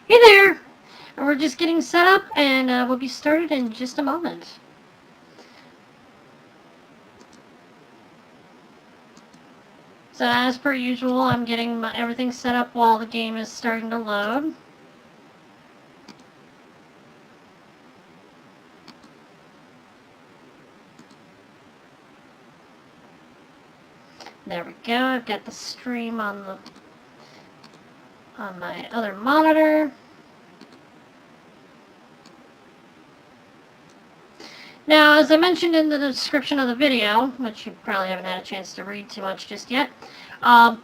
Hey there! We're just getting set up and we'll be started in just a moment. So as per usual, I'm getting everything set up while the game is starting to load. There we go. I've got the stream on my other monitor. Now, as I mentioned in the description of the video, which you probably haven't had a chance to read too much just yet, I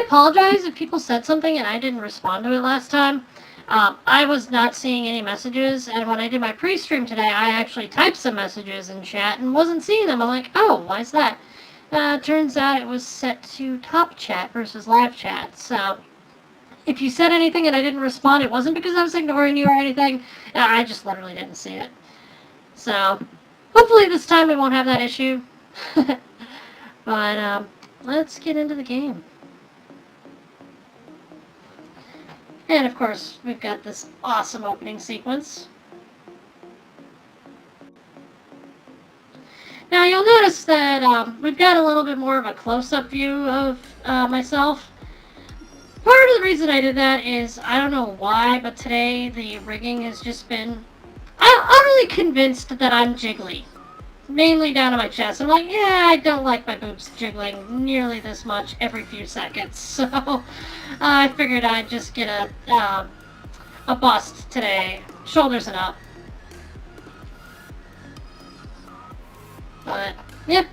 apologize if people said something and I didn't respond to it last time. I was not seeing any messages, and when I did my pre-stream today, I actually typed some messages in chat and wasn't seeing them. I'm like, oh, why is that? Turns out it was set to top chat versus live chat, so if you said anything and I didn't respond, it wasn't because I was ignoring you or anything. I just literally didn't see it. So, hopefully this time we won't have that issue. But, let's get into the game. And of course, we've got this awesome opening sequence. Now you'll notice that we've got a little bit more of a close-up view of myself. Part of the reason I did that is, I don't know why, but today the rigging has just been... I'm utterly convinced that I'm jiggly. Mainly down to my chest. I'm like, yeah, I don't like my boobs jiggling nearly this much every few seconds. So I figured I'd just get a bust today, shoulders and up. But yep.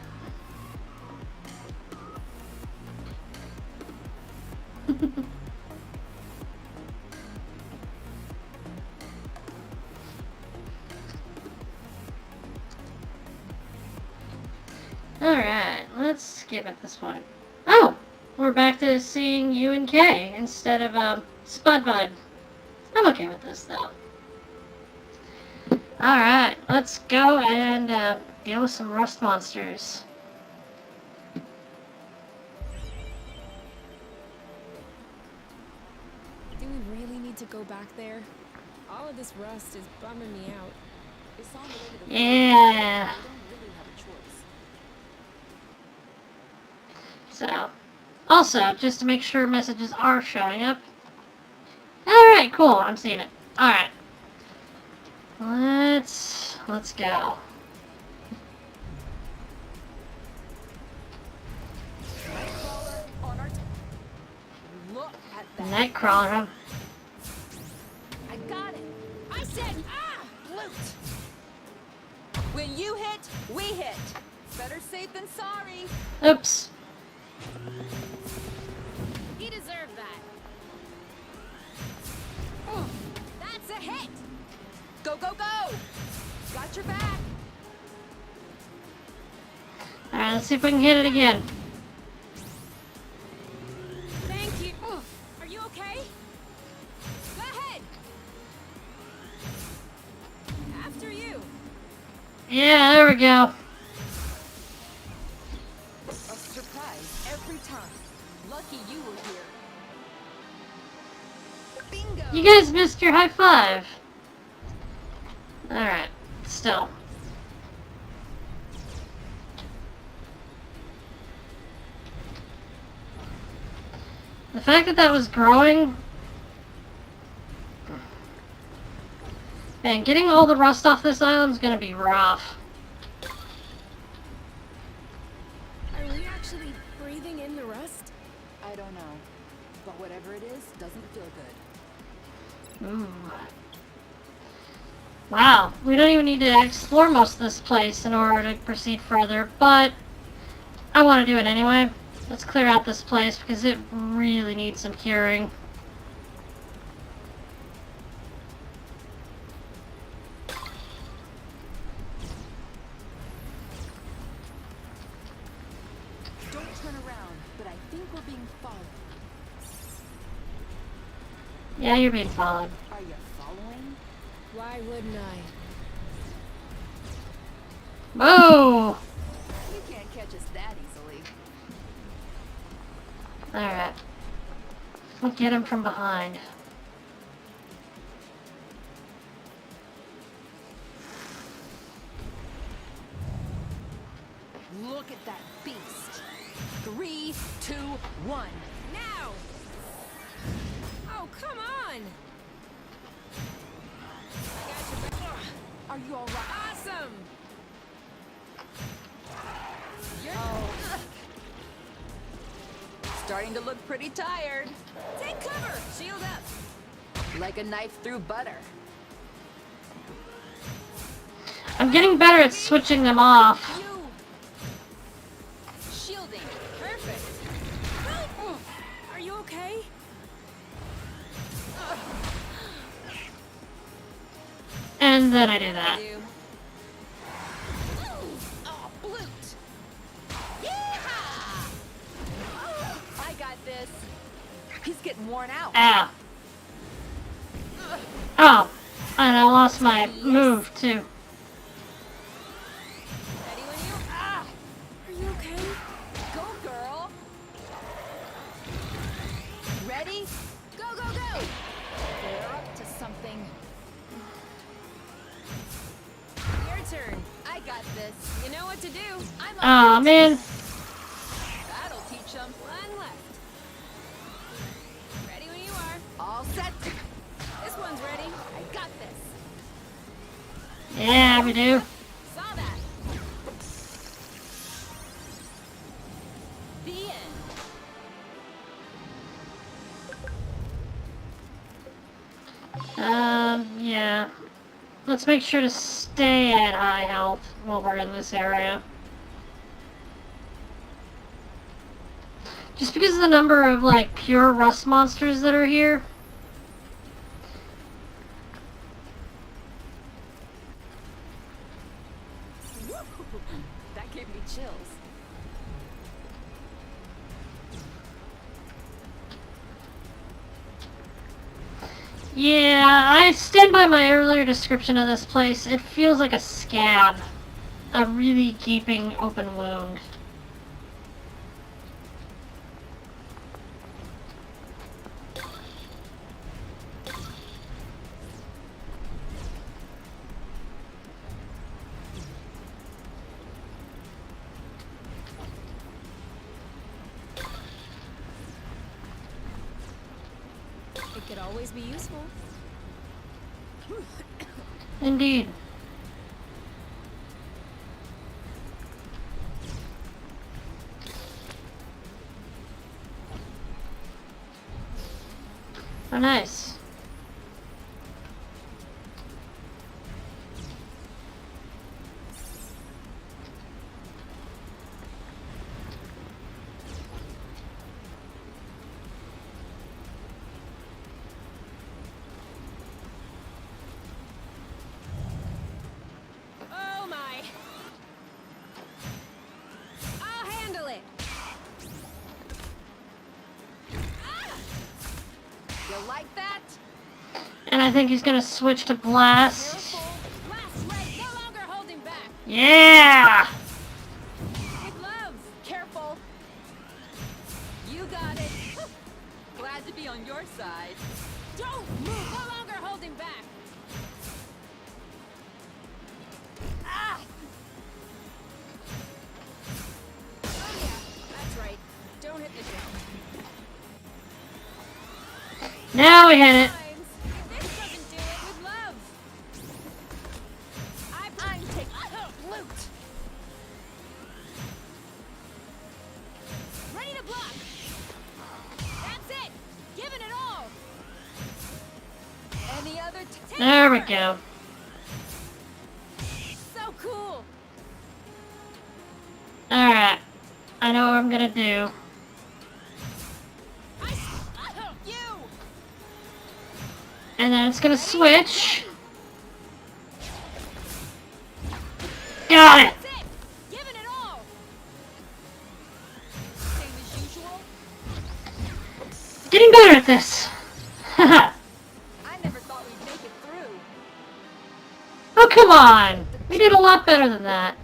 Alright, let's skip at this point. Oh! We're back to seeing U and K instead of Spud Bud. I'm okay with this though. Alright, let's go and deal with some rust monsters. Do we really need to go back there? All of this rust is bumming me out. It's on the way to the Yeah. I don't really have a choice. So, also, just to make sure messages are showing up. Alright, cool, I'm seeing it. Alright. Let's go. Look at that. Nightcrawler, huh? I got it. I said, loot. When you hit, we hit. Better safe than sorry. Oops. He deserved that. Oh, that's a hit. Go, go, go. Got your back. Alright, let's see if we can hit it again. Thank you. Are you okay? Go ahead. After you. Yeah, there we go. A surprise every time. Lucky you were here. Bingo. You guys missed your high five. Alright, still. The fact that that was growing... Man, getting all the rust off this island is gonna be rough. Are we actually breathing in the rust? I don't know, but whatever it is, doesn't feel good. Ooh. Wow, we don't even need to explore most of this place in order to proceed further, but I want to do it anyway. Let's clear out this place because it really needs some curing. Don't turn around, but I think we're being followed. Yeah, you're being followed. Are you following? Why wouldn't I? Whoa! You can't catch us that easily. Alright. We'll get him from behind. starting to look pretty tired. Take cover! Shield up! Like a knife through butter. I'm getting better at switching them off. You! Shielding. Perfect. Are you okay? And then I do that. Oh, blute. Yeah! I got this. He's getting worn out. Ow. Oh, and I lost my move too. Ready when you... Ah! Are you okay? Go, girl. Ready? Go, go, go. They're up to something. Your turn. I got this. You know what to do. I'm Aw, man. That'll teach them. One left. Ready when you are. All set. This one's ready. I got this. Yeah, we do. Saw that. The end. Yeah. Let's make sure to stay at high health while we're in this area. Just because of the number of, like, pure rust monsters that are here. That gave me chills. Yeah, I stand by my earlier description of this place. It feels like a scab. A really gaping open wound. It could always be useful. Indeed. Oh, nice. Oh my! I'll handle it. You like that? And I think he's gonna switch to blast. Blast right, no longer holding back. Yeah! With love. Careful. You got it. Glad to be on your side. Don't move. No longer holding back. Ah! Oh yeah, that's right. Don't hit the jump. Now we hit it. If this doesn't do it, with love. I'm taking loot. Ready to block. That's it. Giving it all. Any other? There we go. So cool. Alright. I know what I'm gonna do. You. And then it's gonna switch. Got it! That's it. Giving it all. Same as usual. Getting better at this. Haha. I never thought we'd make it through. Oh, come on! We did a lot better than that.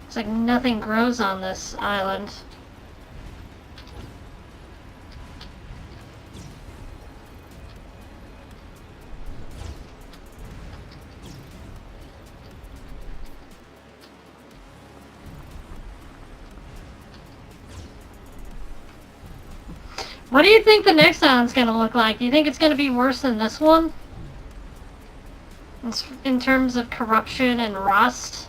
It's like nothing grows on this island. What do you think the next island's gonna look like? Do you think it's gonna be worse than this one? In terms of corruption and rust?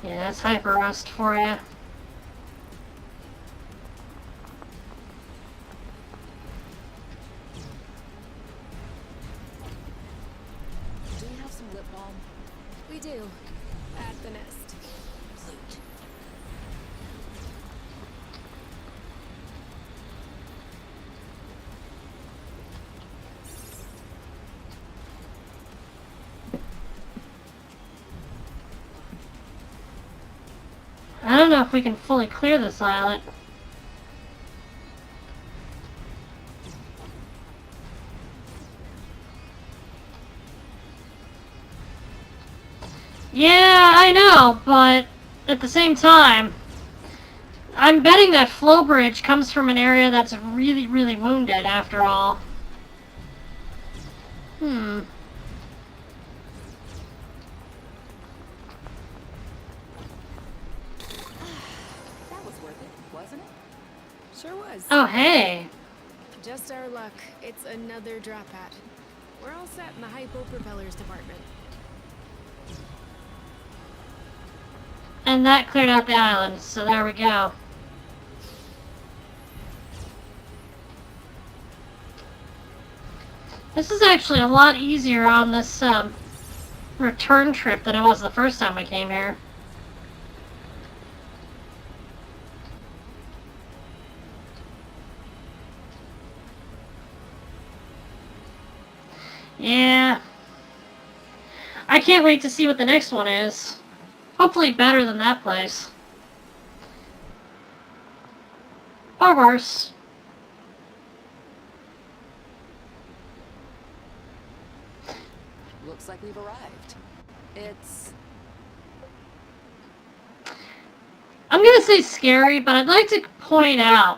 Yeah, that's hyper rust for you. Do we have some lip balm? We do. At the nest. Loot. I don't know if we can fully clear this island. Yeah, I know, but at the same time, I'm betting that flow bridge comes from an area that's really, really wounded after all. That was worth it, wasn't it? Sure was. Oh, hey. Just our luck. It's another drop pad. We're all set in the hypo propellers department. And that cleared out the island, so there we go. This is actually a lot easier on this return trip than it was the first time we came here. Yeah. I can't wait to see what the next one is. Hopefully better than that place. Or worse. Looks like we've arrived. It's... I'm gonna say scary, but I'd like to point out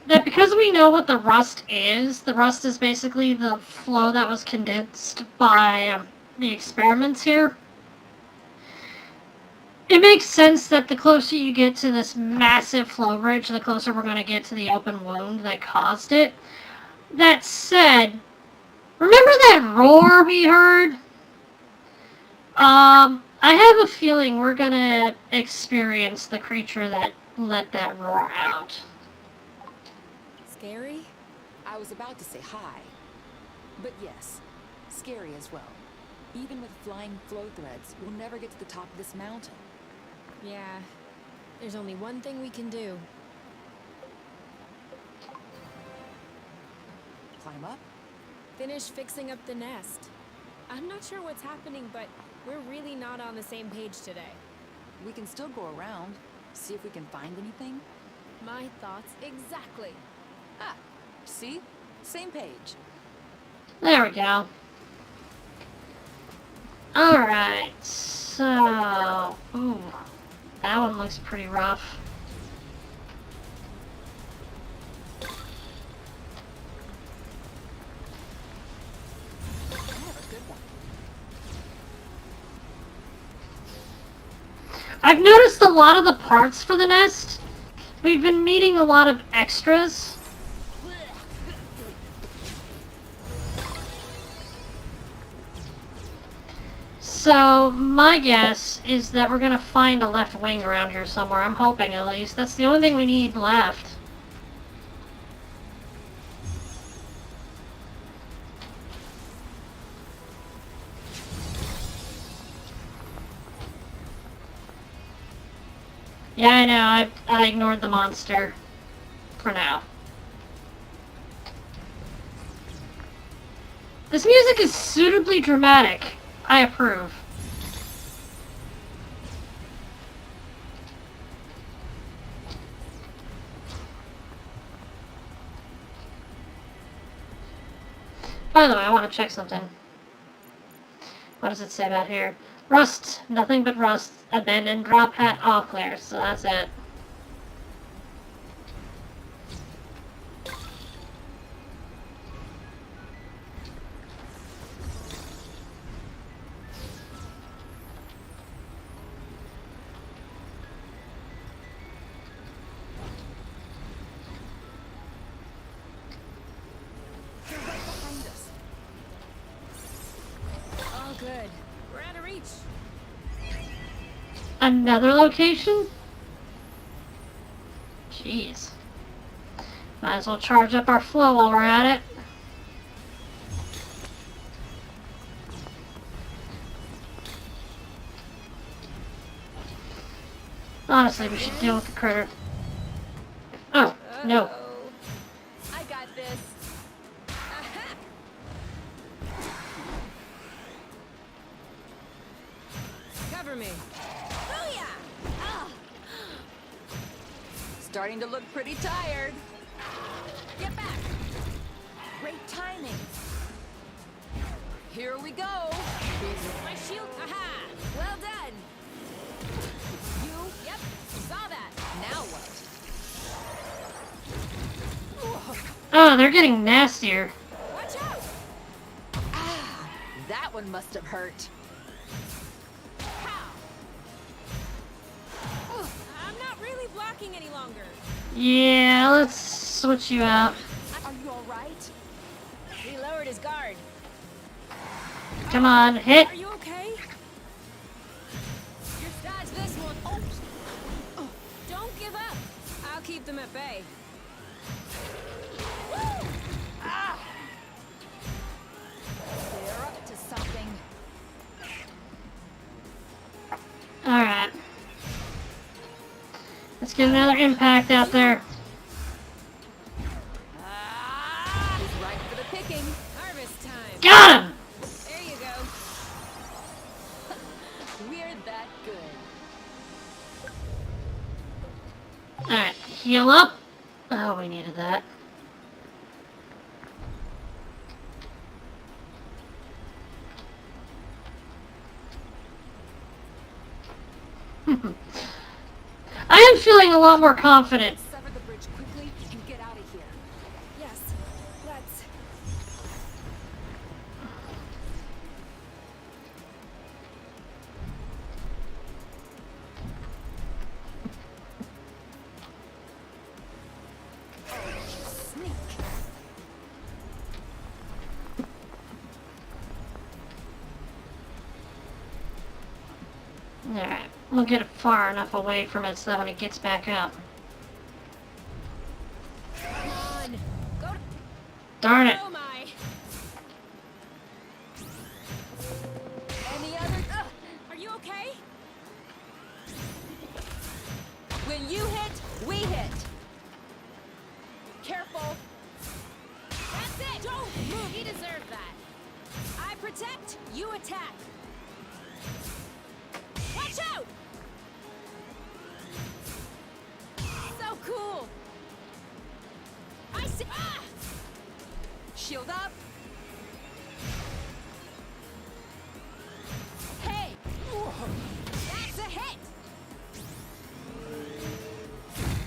that because we know what the rust is basically the flow that was condensed by the experiments here. It makes sense that the closer you get to this massive flow bridge, the closer we're going to get to the open wound that caused it. That said, remember that roar we heard? I have a feeling we're going to experience the creature that let that roar out. Scary? I was about to say hi. But yes, scary as well. Even with flying flow threads, we'll never get to the top of this mountain. Yeah. There's only one thing we can do. Climb up? Finish fixing up the nest. I'm not sure what's happening, but we're really not on the same page today. We can still go around, see if we can find anything. My thoughts exactly. Ah, see? Same page. There we go. Alright, so... Ooh, that one looks pretty rough. I have a good one. I've noticed a lot of the parts for the nest. We've been meeting a lot of extras. So, my guess is that we're gonna find a left wing around here somewhere. I'm hoping, at least. That's the only thing we need left. Yeah, I know. I ignored the monster. For now. This music is suitably dramatic. I approve. By the way, I want to check something. What does it say about here? Rust. Nothing but rust. Abandoned drop hat all clear. So that's it. They're right behind us. All good. We're out of reach. Another location? Jeez. Might as well charge up our flow while we're at it. Honestly, we should deal with the critter. Oh, no. Uh-oh. I got this. Aha! Cover me. Booyah! Ah! Starting to look pretty tired. Get back! Great timing. Here we go. My shield. Aha! Well done. You? Yep. Saw that. Now what? Oh, they're getting nastier. Watch out! Ah, that one must have hurt. Pow! I'm not really blocking any longer. Yeah, let's switch you out. Are you all right? He lowered his guard. Come on, hit. Are you okay? You're dodge this one. Oh. Don't give up. I'll keep them at bay. Woo! Ah! They're up to something. Alright. Let's get another impact out there. Ah! He's right for the picking. Harvest time. Got him! There you go. We're that good. Alright, heal up. Oh, we needed that. I am feeling a lot more confident. Sever the bridge quickly and get out of here. Yes. Let's. Sneak. Alright, we'll get it far enough away from it so that when it gets back up. Come on. Go to. Darn it. Oh my. Any other? Are you okay? When you hit, we hit. Careful. That's it. Don't move. He deserved that. I protect. You attack. Watch out! So cool. I see. Ah! Shield up. Hey. That's a hit.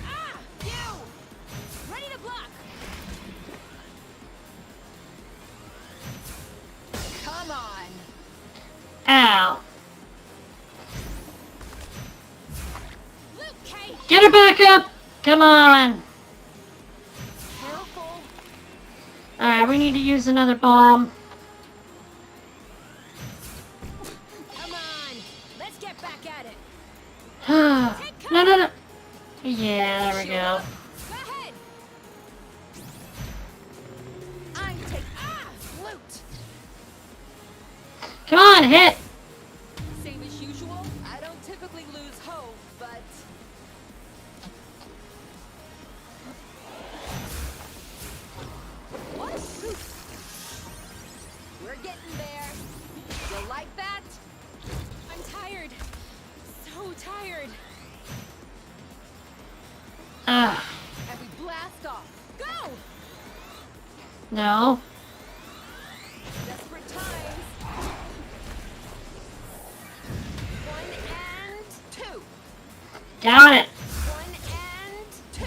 Ah! You. Ready to block. Come on. Ow. Luke K. Get her back up! Come on! Careful. Alright, we need to use another bomb. Come on. Let's get back at it. No, no, no. Yeah, there we go. Go ahead. I'm taking. Ah! Loot. Come on, hit! Same as usual. I don't typically lose hope, but. What? We're getting there. You like that? I'm tired. So tired. Ugh. And we blast off. Go! Desperate times. Got it! 1 and 2.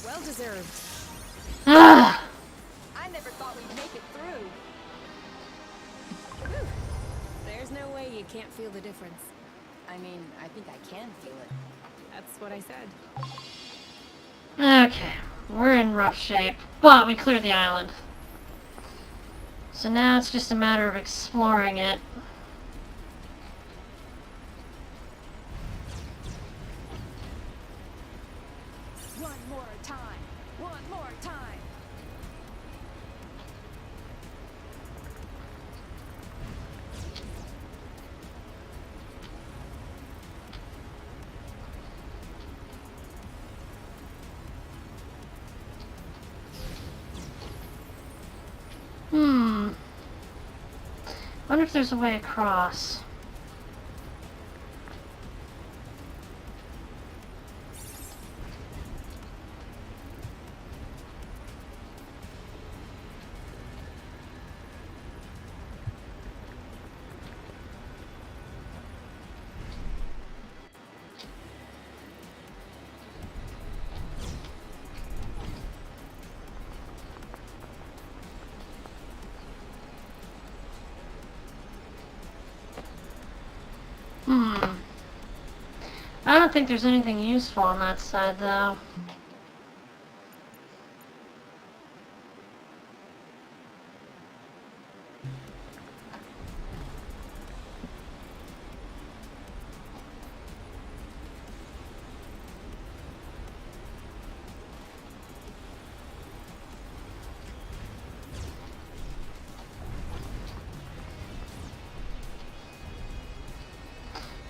Well deserved. Ah, I never thought we'd make it through. Whew. There's no way you can't feel the difference. I mean, I think I can feel it. That's what I said. okay, we're in rough shape, but we cleared the island. So now it's just a matter of exploring it. One more time. One more time. Wonder if there's a way across. I don't think there's anything useful on that side, though.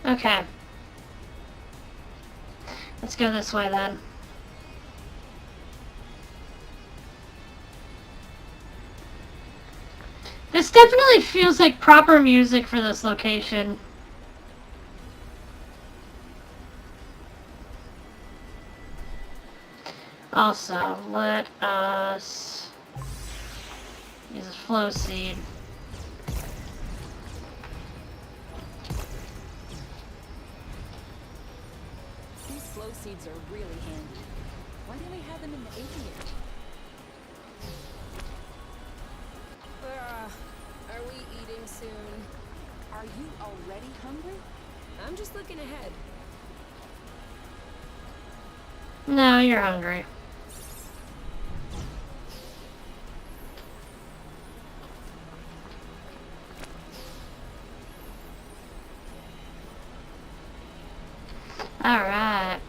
Okay. Let's go this way then. This definitely feels like proper music for this location. Also, let us use a flow seed. These flow seeds are really handy. Why didn't we have them in the apiary? Are we eating soon? Are you already hungry? I'm just looking ahead. No, you're hungry. Alright.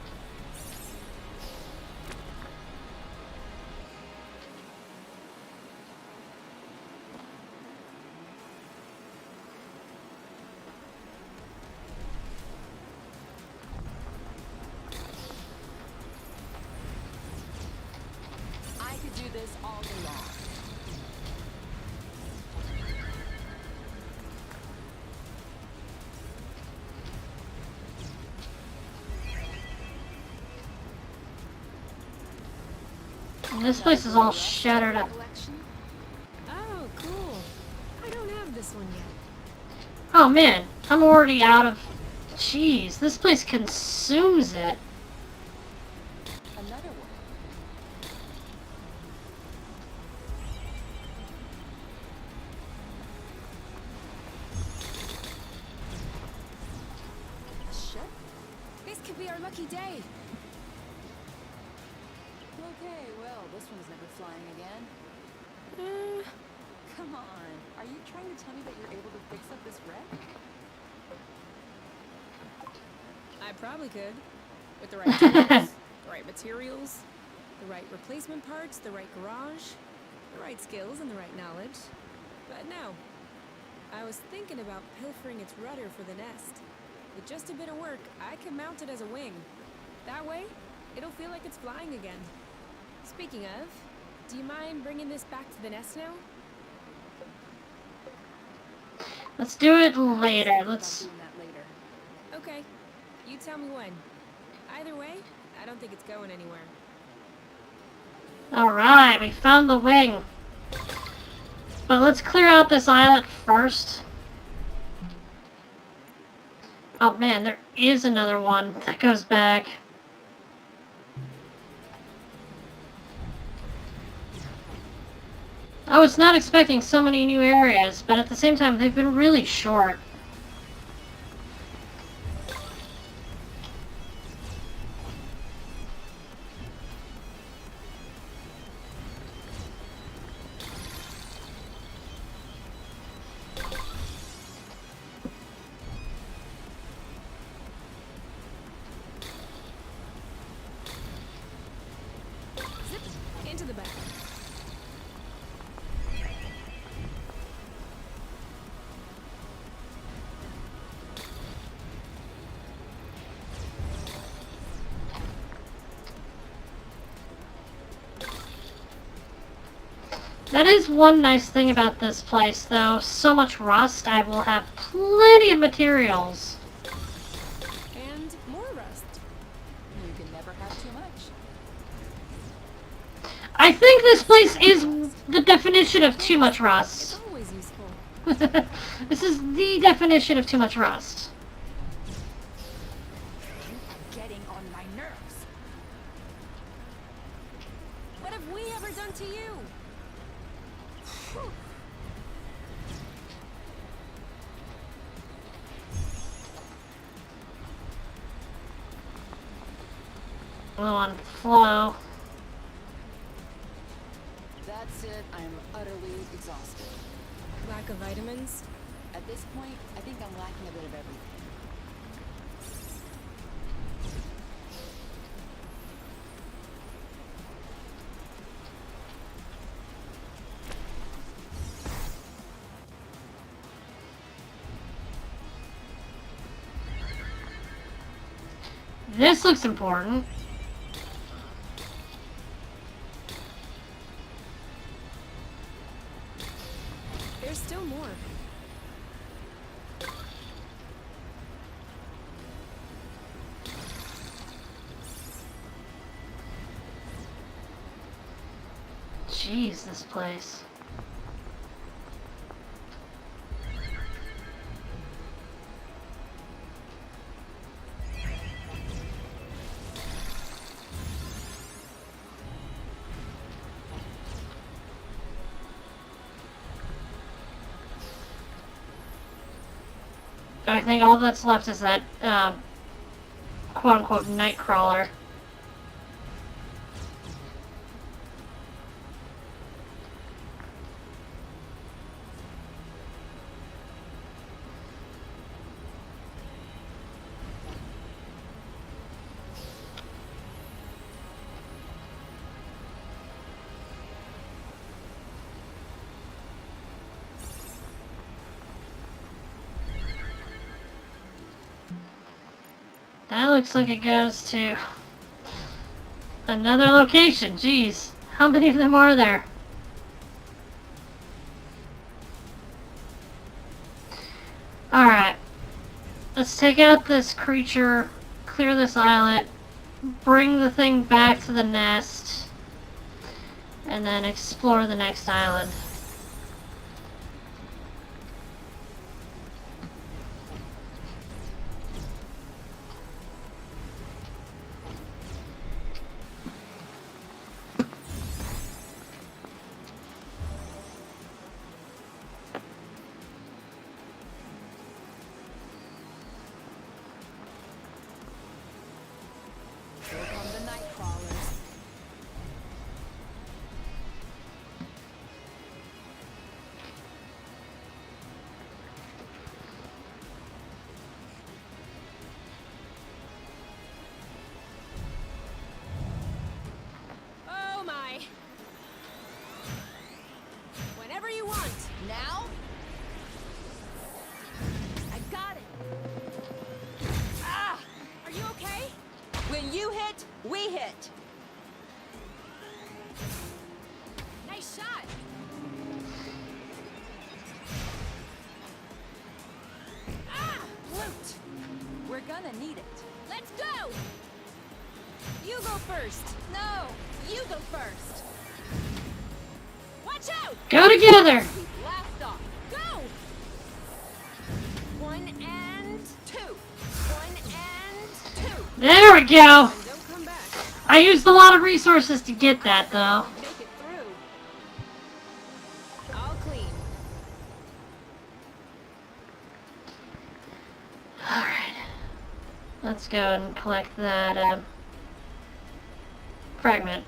I could do this all day long. This place is all shattered up. Collection? Oh, cool. I don't have this one yet. Oh man, I'm already out of... Jeez, this place consumes it. Another one. A ship? This could be our lucky day. Okay, well, this one's never flying again. Come on. Are you trying to tell me that you're able to fix up this wreck? I probably could. With the right tools, the right materials, the right replacement parts, the right garage, the right skills, and the right knowledge. But no. I was thinking about pilfering its rudder for the nest. With just a bit of work, I can mount it as a wing. That way, it'll feel like it's flying again. Speaking of, do you mind bringing this back to the nest now? Let's do it later. Let's... Doing that later. Okay. You tell me when. Either way, I don't think it's going anywhere. Alright, we found the wing. But let's clear out this island first. Oh man, there is another one that goes back. I was not expecting so many new areas, but at the same time, they've been really short. Zip into the back. That is one nice thing about this place, though. So much rust, I will have plenty of materials. And more rust. You can never have too much. I think this place is the definition of too much It's rust. always useful. This is the definition of too much rust. Getting on my nerves. What have we ever done to you? Low on flow. That's it. I am utterly exhausted. Lack of vitamins. At this point, I think I'm lacking a bit of everything. This looks important. There's still more. Jeez, this place. I think all that's left is that, quote-unquote, night crawler. That looks like it goes to another location. Jeez, how many of them are there? Alright. Let's take out this creature, clear this islet, bring the thing back to the nest, and then explore the next island. Here come the night crawlers. Oh my! Whenever you want. Now? I got it. Ah! Are you okay? When you hit, we hit. Nice shot! Ah! Loot. We're gonna need it. Let's go! You go first. No, you go first. Watch out! Go together! We blast off. Go! 1 and 2. 1 and 2. There we go! And don't come back. I used a lot of resources to get that, though. Make it through. All clean. Alright. Let's go and collect that, fragment.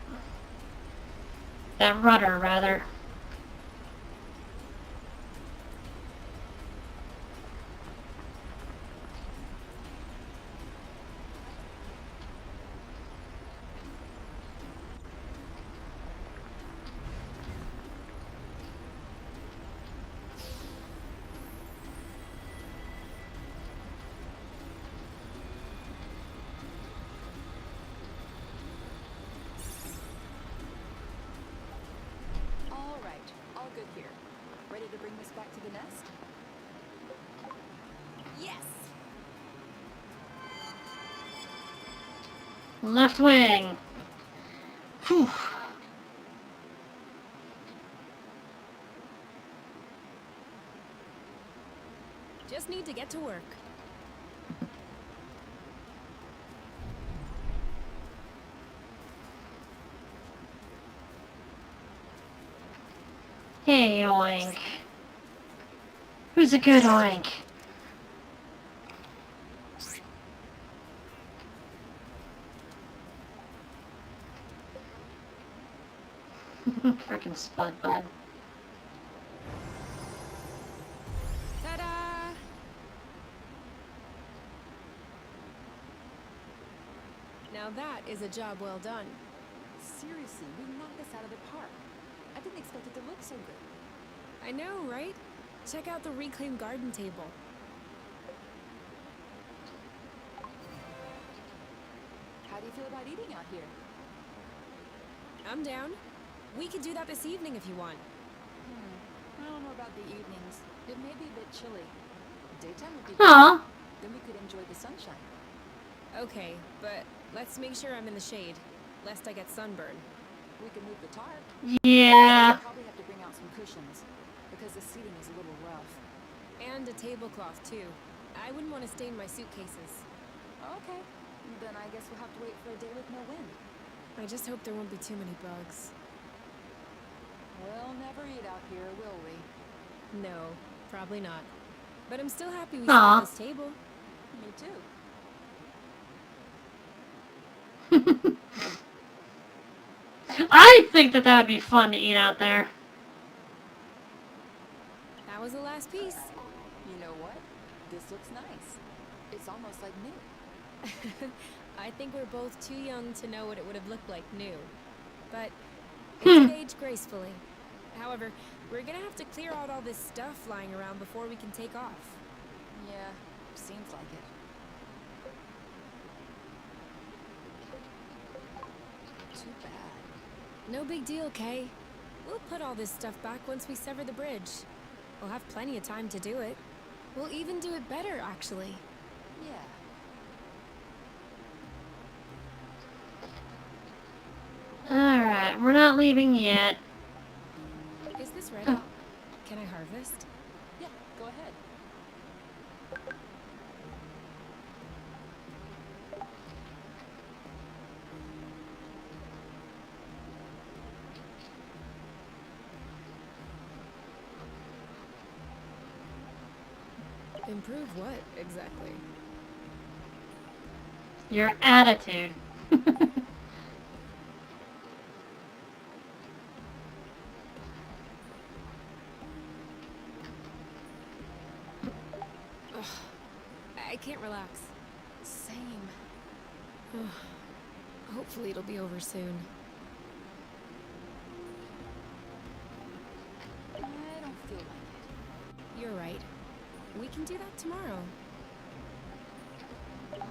That rudder, rather. All right, all good here. Ready to bring this back to the nest? Yes. Left wing. Whew. Just need to get to work. Hey, oink. Who's a good oink? Frickin' spud bud. Ta-da! Now that is a job well done. Seriously, we knocked this out of the park. I didn't expect it to look so good. I know, right? Check out the reclaimed garden table. How do you feel about eating out here? I'm down. We could do that this evening if you want. I don't know about the evenings. It may be a bit chilly. Daytime would be Aw. good. Then we could enjoy the sunshine. Okay, but let's make sure I'm in the shade, lest I get sunburn. We could move the tarp. Yeah. We'll probably have to bring out some cushions, because the seating is a little rough. And a tablecloth, too. I wouldn't want to stain my suitcases. Okay. Then I guess we'll have to wait for a day with no wind. I just hope there won't be too many bugs. We'll never eat out here, will we? No, probably not. But I'm still happy we Aw. set this table. Me too. I think that would be fun to eat out there. That was the last piece. You know what? This looks nice. It's almost like new. I think we're both too young to know what it would have looked like new. But it could age gracefully. However, we're gonna have to clear out all this stuff lying around before we can take off. Yeah, seems like it. Too bad. No big deal, Kay. We'll put all this stuff back once we sever the bridge. We'll have plenty of time to do it. We'll even do it better, actually. Yeah. Alright, we're not leaving yet. Is this ready? Can I harvest? Yeah, go ahead. Improve what, exactly? Your attitude. I can't relax. Same. Hopefully it'll be over soon. I don't feel like it. You're right. We can do that tomorrow.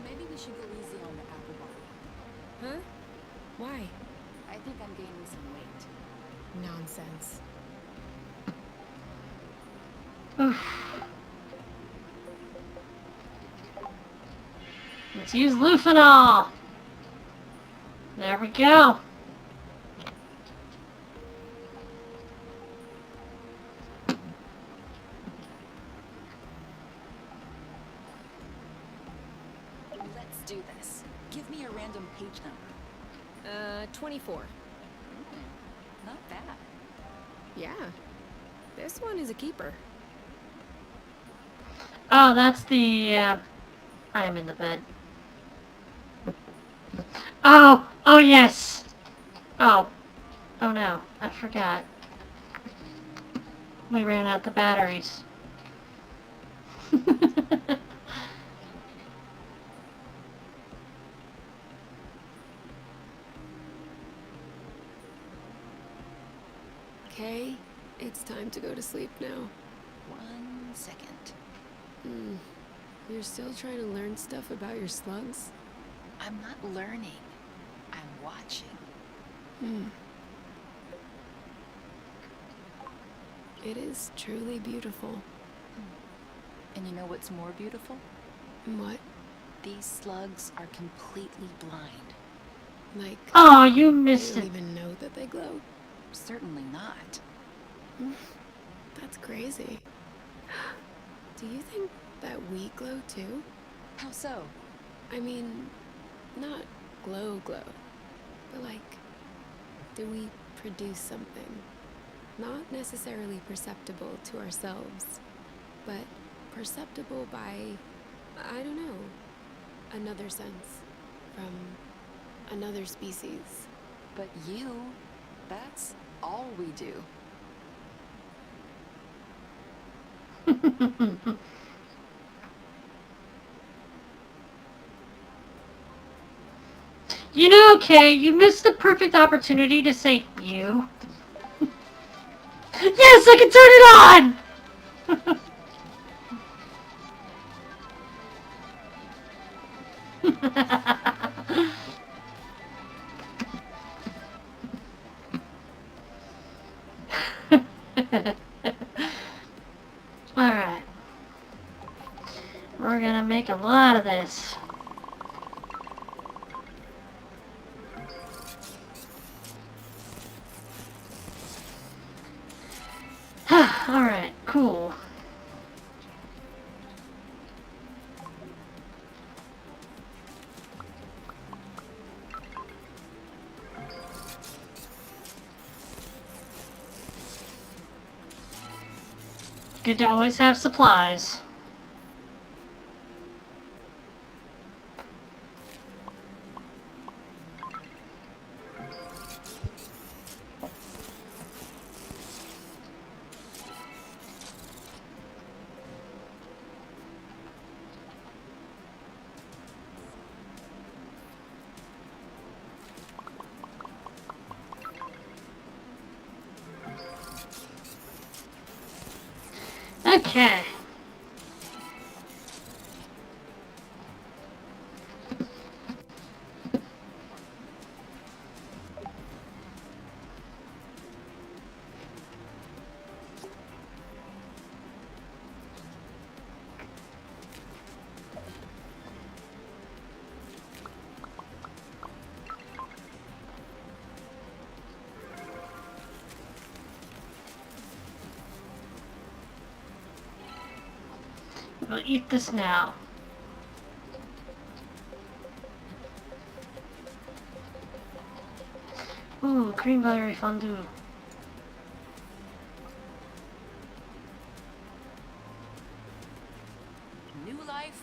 Maybe we should go easy on the apple bottom. Huh? Why? I think I'm gaining some weight. Nonsense. Let's use Lufinol. There we go. at 24. Not bad. Yeah. This one is a keeper. Oh, that's the, I am in the bed. Oh! Oh, yes! Oh. Oh, no. I forgot. We ran out the batteries. Okay, it's time to go to sleep now. 1 second. You're still trying to learn stuff about your slugs? I'm not learning. I'm watching. It is truly beautiful. And you know what's more beautiful? What? These slugs are completely blind. Like, Oh, you they missed don't it. even know that they glow? Certainly not. That's crazy. Do you think that we glow too? How so? I mean, not glow, but like, do we produce something? Not necessarily perceptible to ourselves, but perceptible by, I don't know, another sense, from another species. But you, that's all we do. You know, Kay, you missed the perfect opportunity to say you. Yes, I can turn it on! Alright. We're gonna make a lot of this. Alright, cool. Good to always have supplies. Okay. We'll eat this now. Ooh, cream buttery fondue. New life,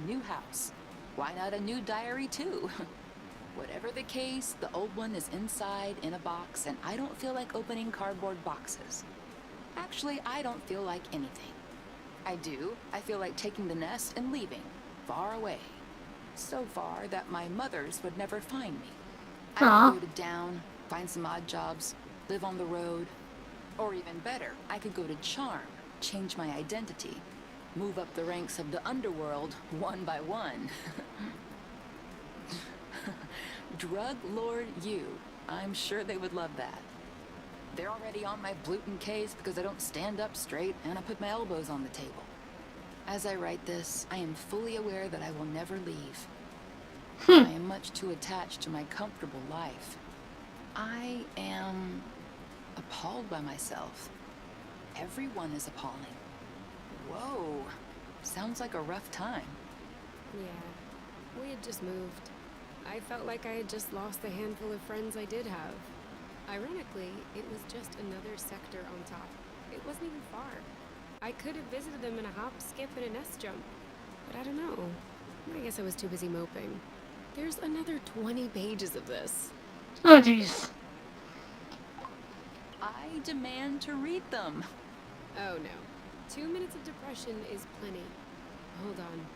new house. Why not a new diary too? Whatever the case, the old one is inside in a box, and I don't feel like opening cardboard boxes. Actually, I don't feel like anything. I do. I feel like taking the nest and leaving, far away. So far that my mothers would never find me. I Aw. could go to Down, find some odd jobs, live on the road. Or even better, I could go to Charm, change my identity, move up the ranks of the underworld one by one. Drug Lord you. I'm sure they would love that. They're already on my gluten case because I don't stand up straight and I put my elbows on the table. As I write this, I am fully aware that I will never leave. I am much too attached to my comfortable life. I am appalled by myself. Everyone is appalling. Whoa, sounds like a rough time. Yeah, we had just moved. I felt like I had just lost the handful of friends I did have. Ironically, it was just another sector on top. It wasn't even far. I could have visited them in a hop, skip, and a nest jump. But I don't know. I guess I was too busy moping. There's another 20 pages of this. Oh, jeez. I demand to read them. Oh no. 2 minutes of depression is plenty. Hold on.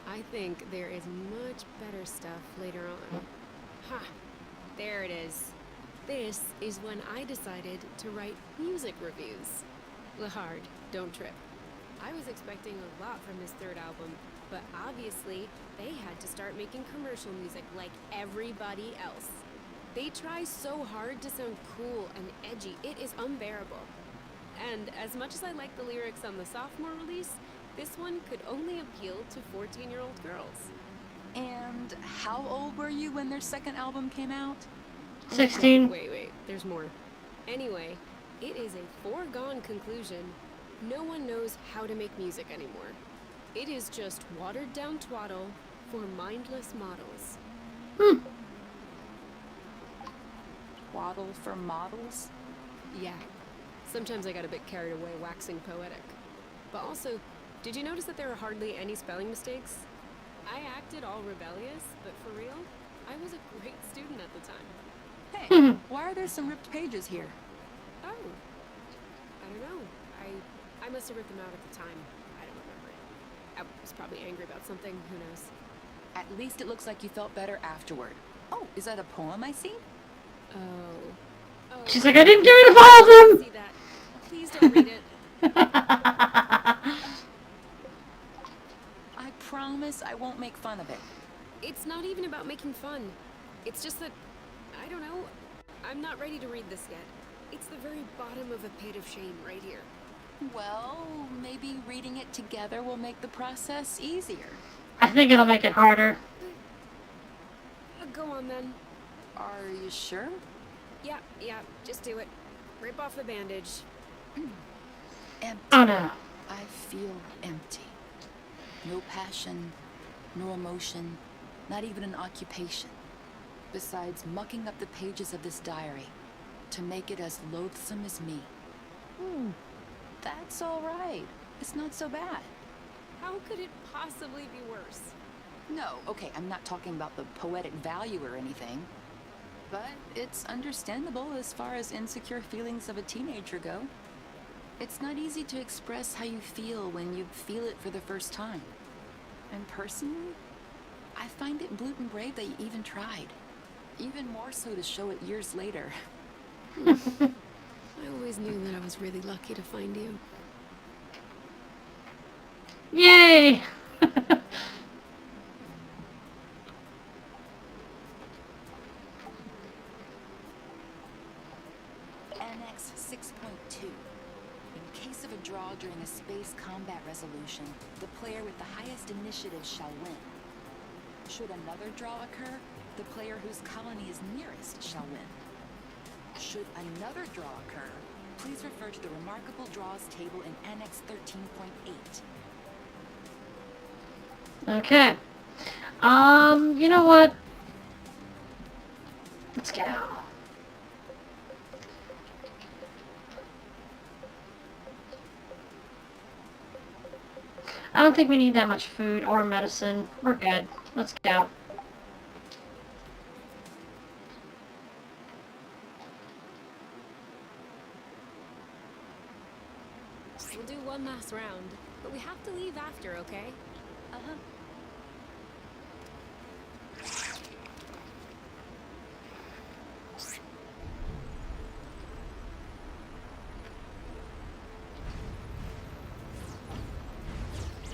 I think there is much better stuff later on. Ha! There it is. This is when I decided to write music reviews. Lahard, don't trip. I was expecting a lot from his third album, but obviously they had to start making commercial music like everybody else. They try so hard to sound cool and edgy, it is unbearable. And as much as I like the lyrics on the sophomore release, this one could only appeal to 14-year-old girls. And how old were you when their second album came out? 16. Wait, there's more. Anyway, it is a foregone conclusion. No one knows how to make music anymore. It is just watered down twaddle for mindless models. Twaddle for models? Yeah. Sometimes I got a bit carried away waxing poetic. But also, did you notice that there are hardly any spelling mistakes? I acted all rebellious, but for real, I was a great student at the time. Hey, why are there some ripped pages here? Oh. I don't know. I must have ripped them out at the time. I don't remember it. I was probably angry about something, who knows. At least it looks like you felt better afterward. Oh, is that a poem I see? Oh. She's like, I didn't get rid of all of them! See that. Please don't read it. I promise I won't make fun of it. It's not even about making fun. It's just that, I don't know, I'm not ready to read this yet. It's the very bottom of a pit of shame right here. Well, maybe reading it together will make the process easier. I think it'll make it harder. Go on then. Are you sure? Yeah, just do it. Rip off the bandage. Empty. Oh no. I feel empty. No passion, no emotion, not even an occupation. Besides mucking up the pages of this diary to make it as loathsome as me. That's all right. It's not so bad. How could it possibly be worse? No, okay, I'm not talking about the poetic value or anything. But it's understandable as far as insecure feelings of a teenager go. It's not easy to express how you feel when you feel it for the first time. And personally, I find it blootin' brave that you even tried. Even more so to show it years later. I always knew that I was really lucky to find you. Yay! Annex 6.2. In case of a draw during a space combat resolution, the player with the highest initiative shall win. Should another draw occur, the player whose colony is nearest shall win. Should another draw occur, please refer to the Remarkable Draws table in Annex 13.8. Okay. You know what? Let's go. I don't think we need that much food or medicine. We're good. Let's go. We'll do one last round, but we have to leave after, okay? Uh-huh.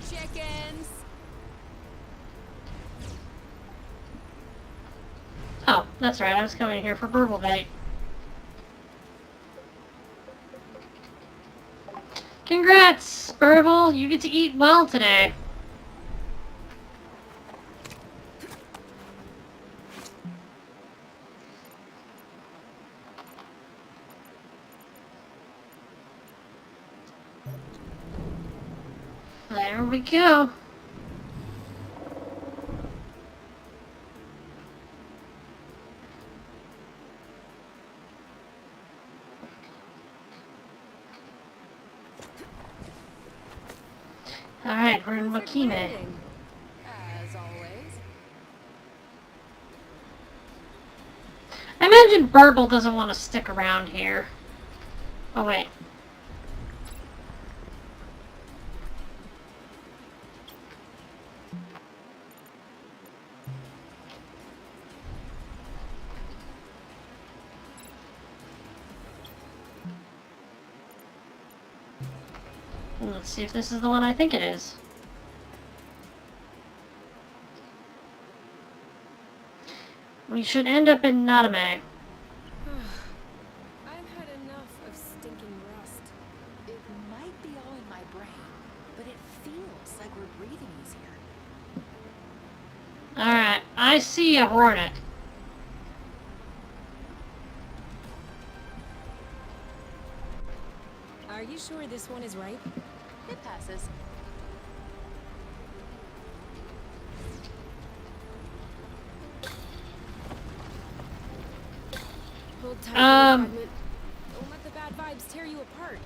Chickens! Oh, that's right. I was coming here for burble bait. Congrats, Burble. You get to eat well today. There we go. Alright, we're in Makime. Landing, as always. I imagine Burble doesn't want to stick around here. Oh, wait. Let's see if this is the one I think it is. We should end up in Natame. I've had enough of stinking rust. It might be all in my brain, but it feels like we're breathing easier. Alright, I see a hornet. Are you sure this one is ripe? It passes. Hold tight, fragment. Don't let the bad vibes tear you apart.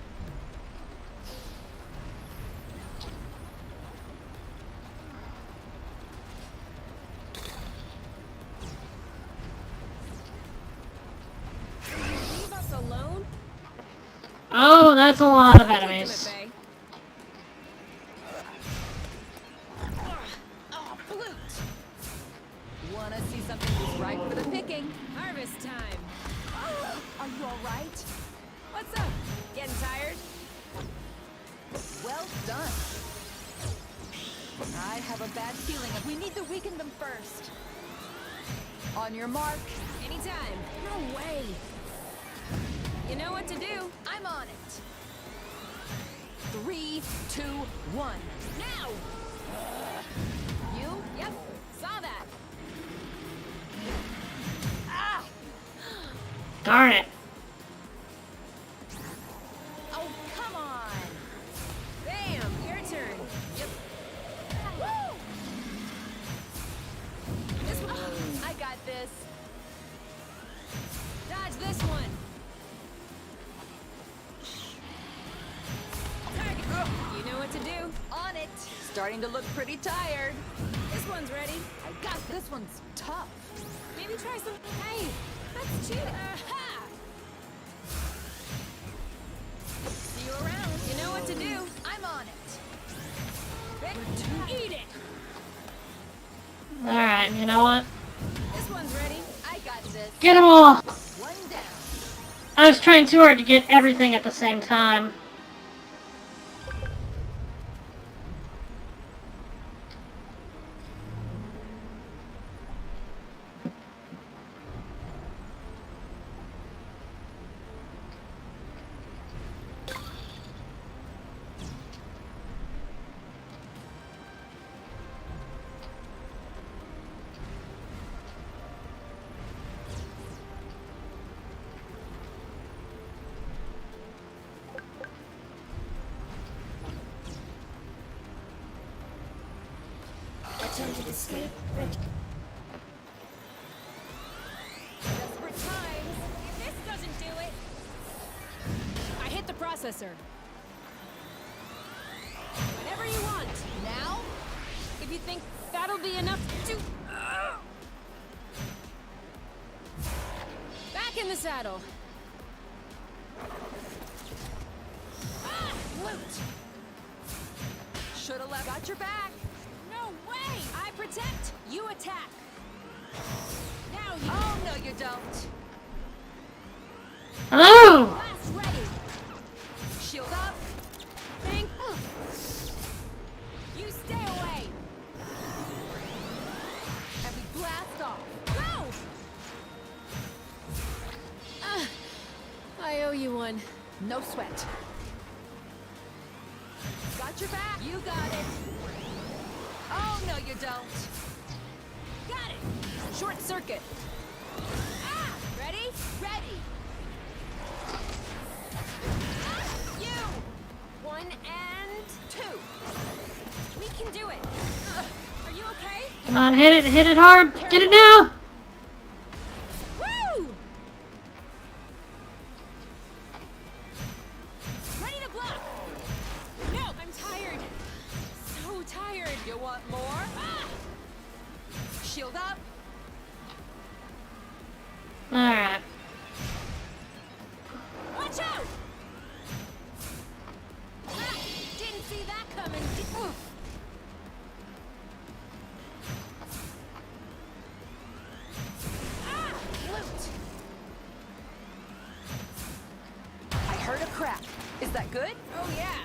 Leave us alone? Oh, that's a lot of enemies. Keep 'em at bay. Oh, flute! Wanna see something that's ripe for the picking? Harvest time. Are you alright? What's up? Getting tired? Well done. I have a bad feeling we need to weaken them first. On your mark. Anytime. No way. You know what to do. I'm on it. 3, 2, 1. Now! You? Yep, saw that. Ah! Darn it. Oh, come on. Bam, your turn. Yep. Woo! This one. I got this. Dodge this one. Target. You know what to do. On it. Starting to look pretty tired. This one's ready. I got this one's tough. Maybe try some. Hey, that's cheating. Aha! See you around. You know what to do. I'm on it. Eat it. Alright, you know what? This one's ready. I got this. Get them all! One down. I was trying too hard to get everything at the same time. Attempted escape. Desperate times. If this doesn't do it. I hit the processor. Whenever you want. Now? If you think that'll be enough to... Back in the saddle. Ah! Flute. Should've left. Got your back. No way! I protect, you attack. Now you... Oh, no, you don't. Hello! Blast ready. Shield up. Think. You stay away. And we blast off. Go! I owe you one. No sweat. Got your back. You got it. Oh, no, you don't. Got it! Short circuit. Ah! Ready? Ready. You! 1 and 2. We can do it. Are you okay? Come on, hit it hard! Get it now! Woo! Ready to block. No, I'm tired. So crack. Is that good? Oh yeah.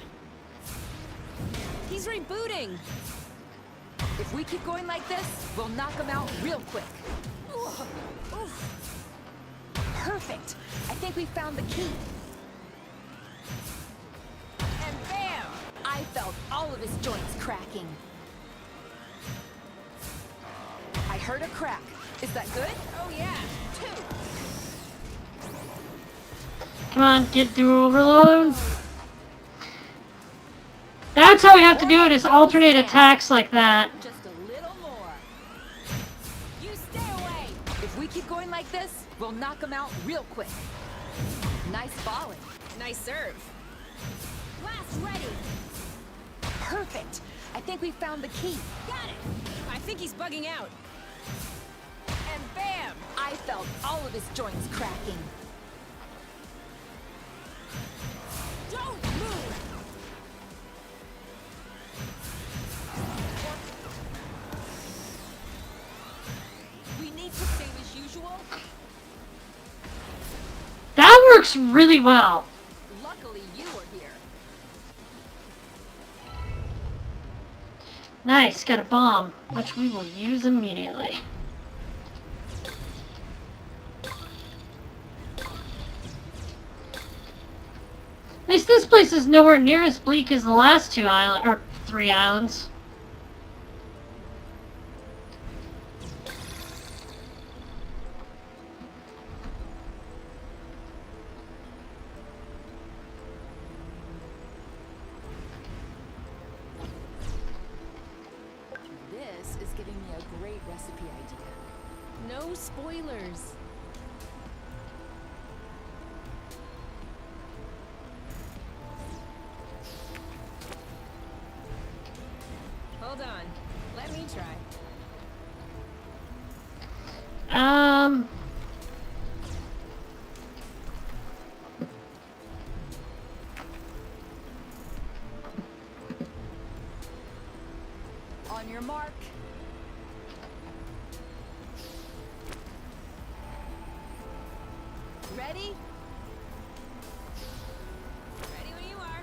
He's rebooting. If we keep going like this, we'll knock him out real quick. Perfect. I think we found the key. And bam! I felt all of his joints cracking. I heard a crack. Is that good? Oh yeah. 2. Come on, get through overload. That's how we have to do it, is alternate attacks like that. Just a little more. You stay away. If we keep going like this, we'll knock him out real quick. Nice volley. Nice serve. Blast ready. Perfect. I think we found the key. Got it. I think he's bugging out. And bam! I felt all of his joints cracking. Don't move. We need to save as usual. That works really well. Luckily, you were here. Nice, got a bomb, which we will use immediately. At least this place is nowhere near as bleak as the last 2 islands, or 3 islands. This is giving me a great recipe idea. No spoilers. Hold on. Let me try. On your mark. Ready? Ready when you are.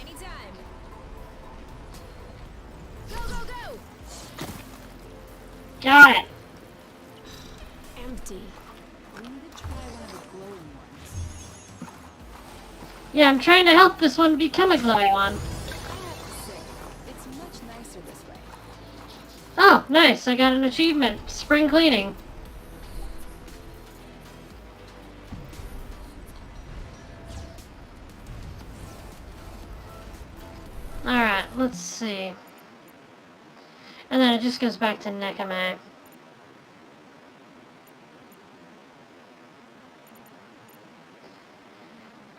Anytime. Go, go, go! Got it. Empty. We need to try one of the glowing ones. Yeah, I'm trying to help this one become a glowy one. I have to say, it's much nicer this way. Oh, nice, I got an achievement. Spring cleaning. Alright, let's see. And then it just goes back to Nekame.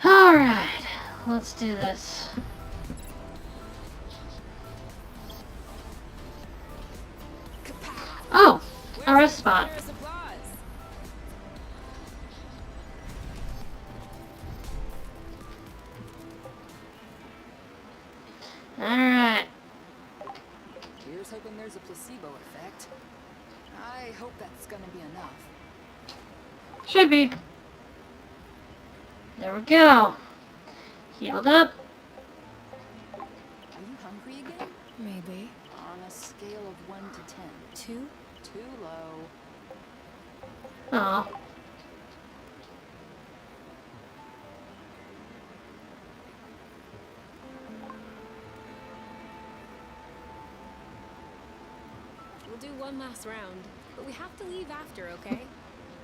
Alright, let's do this. Oh, a rest spot. Where's applause? Alright. Here's hoping there's a placebo effect. I hope that's gonna be enough. Should be. There we go. Healed up. Are you hungry again? Maybe. On a scale of 1 to 10. 2? Too low. Oh. We'll do one last round, but we have to leave after, okay?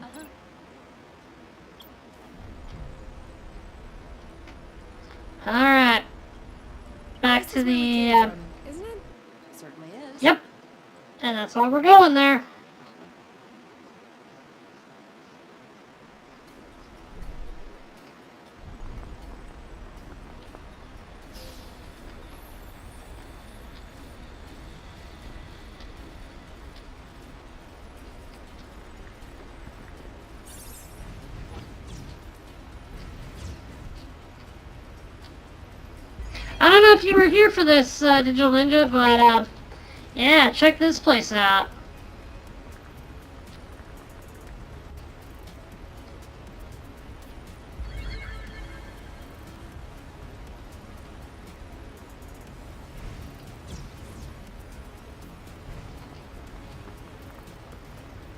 Uh-huh. Alright. Back This to is where we the, came from, isn't it? Certainly is. Yep. And that's why we're going there. know if you were here for this, Digital Ninja, but, yeah, check this place out.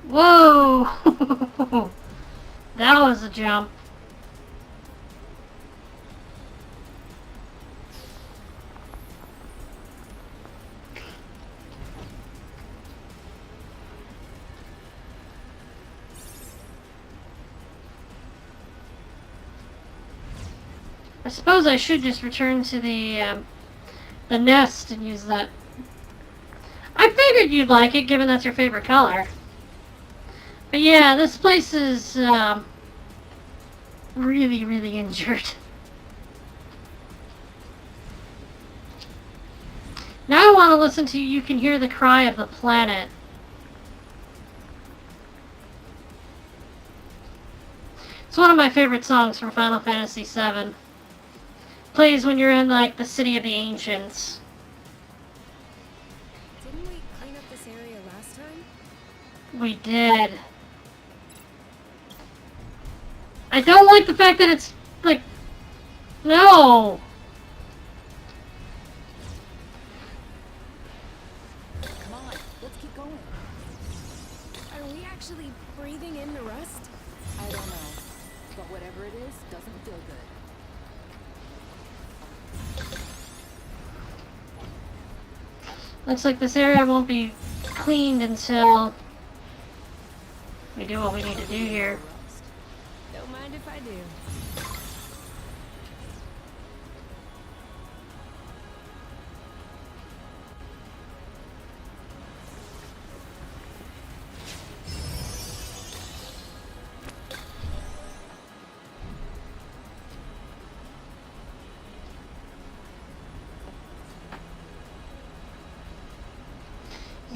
Whoa! That was a jump. I suppose I should just return to the nest and use that. I figured you'd like it, given that's your favorite color. But yeah, this place is, really, really injured. Now I want to listen to You Can Hear the Cry of the Planet. It's one of my favorite songs from Final Fantasy VII. Plays when you're in, like, the City of the Ancients. Didn't we clean up this area last time? We did. I don't like the fact that it's, like... No! Come on, let's keep going. Are we actually breathing in the rust? I don't know, but whatever it is, doesn't feel good. Looks like this area won't be cleaned until we do what we need to do here. Don't mind if I do.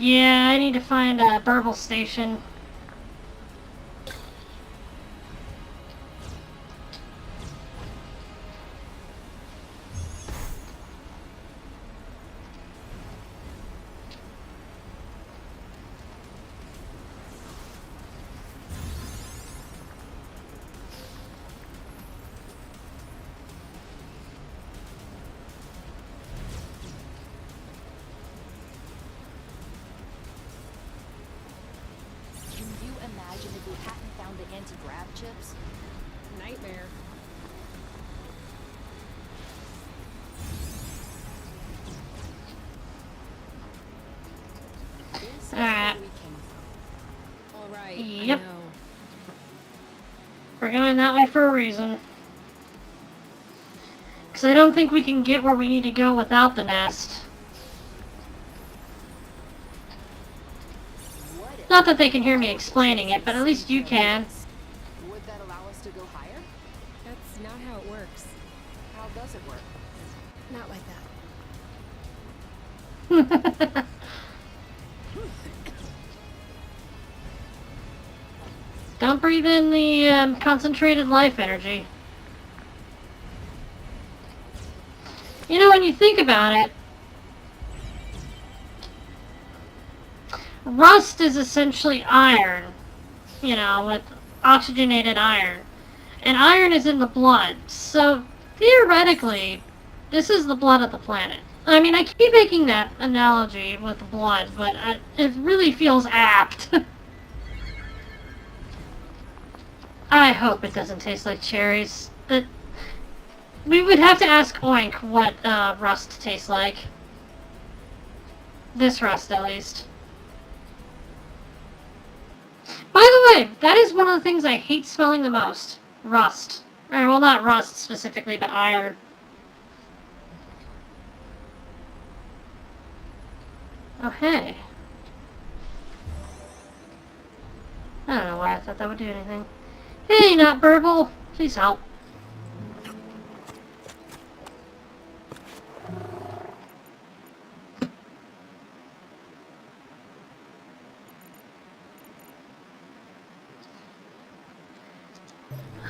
Yeah, I need to find a Burble station. Imagine if we hadn't found the anti-grav chips. Nightmare. This is Alright. where we came from. All right. Yep. I know. We're going that way for a reason. Because I don't think we can get where we need to go without the nest. What if Not that they can hear me explaining it, but at least you can. would that allow us to go higher? That's not how it works. How does it work? Not like that. Don't breathe in the concentrated life energy. You know, when you think about it, rust is essentially iron, you know, with oxygenated iron. And iron is in the blood, so theoretically, this is the blood of the planet. I mean, I keep making that analogy with blood, but it really feels apt. I hope it doesn't taste like cherries. We would have to ask Oink what rust tastes like. This rust, at least. By the way, that is one of the things I hate smelling the most. Rust. Or, well, not rust specifically, but iron. Oh, hey. I don't know why I thought that would do anything. Hey, not Burble. Please help.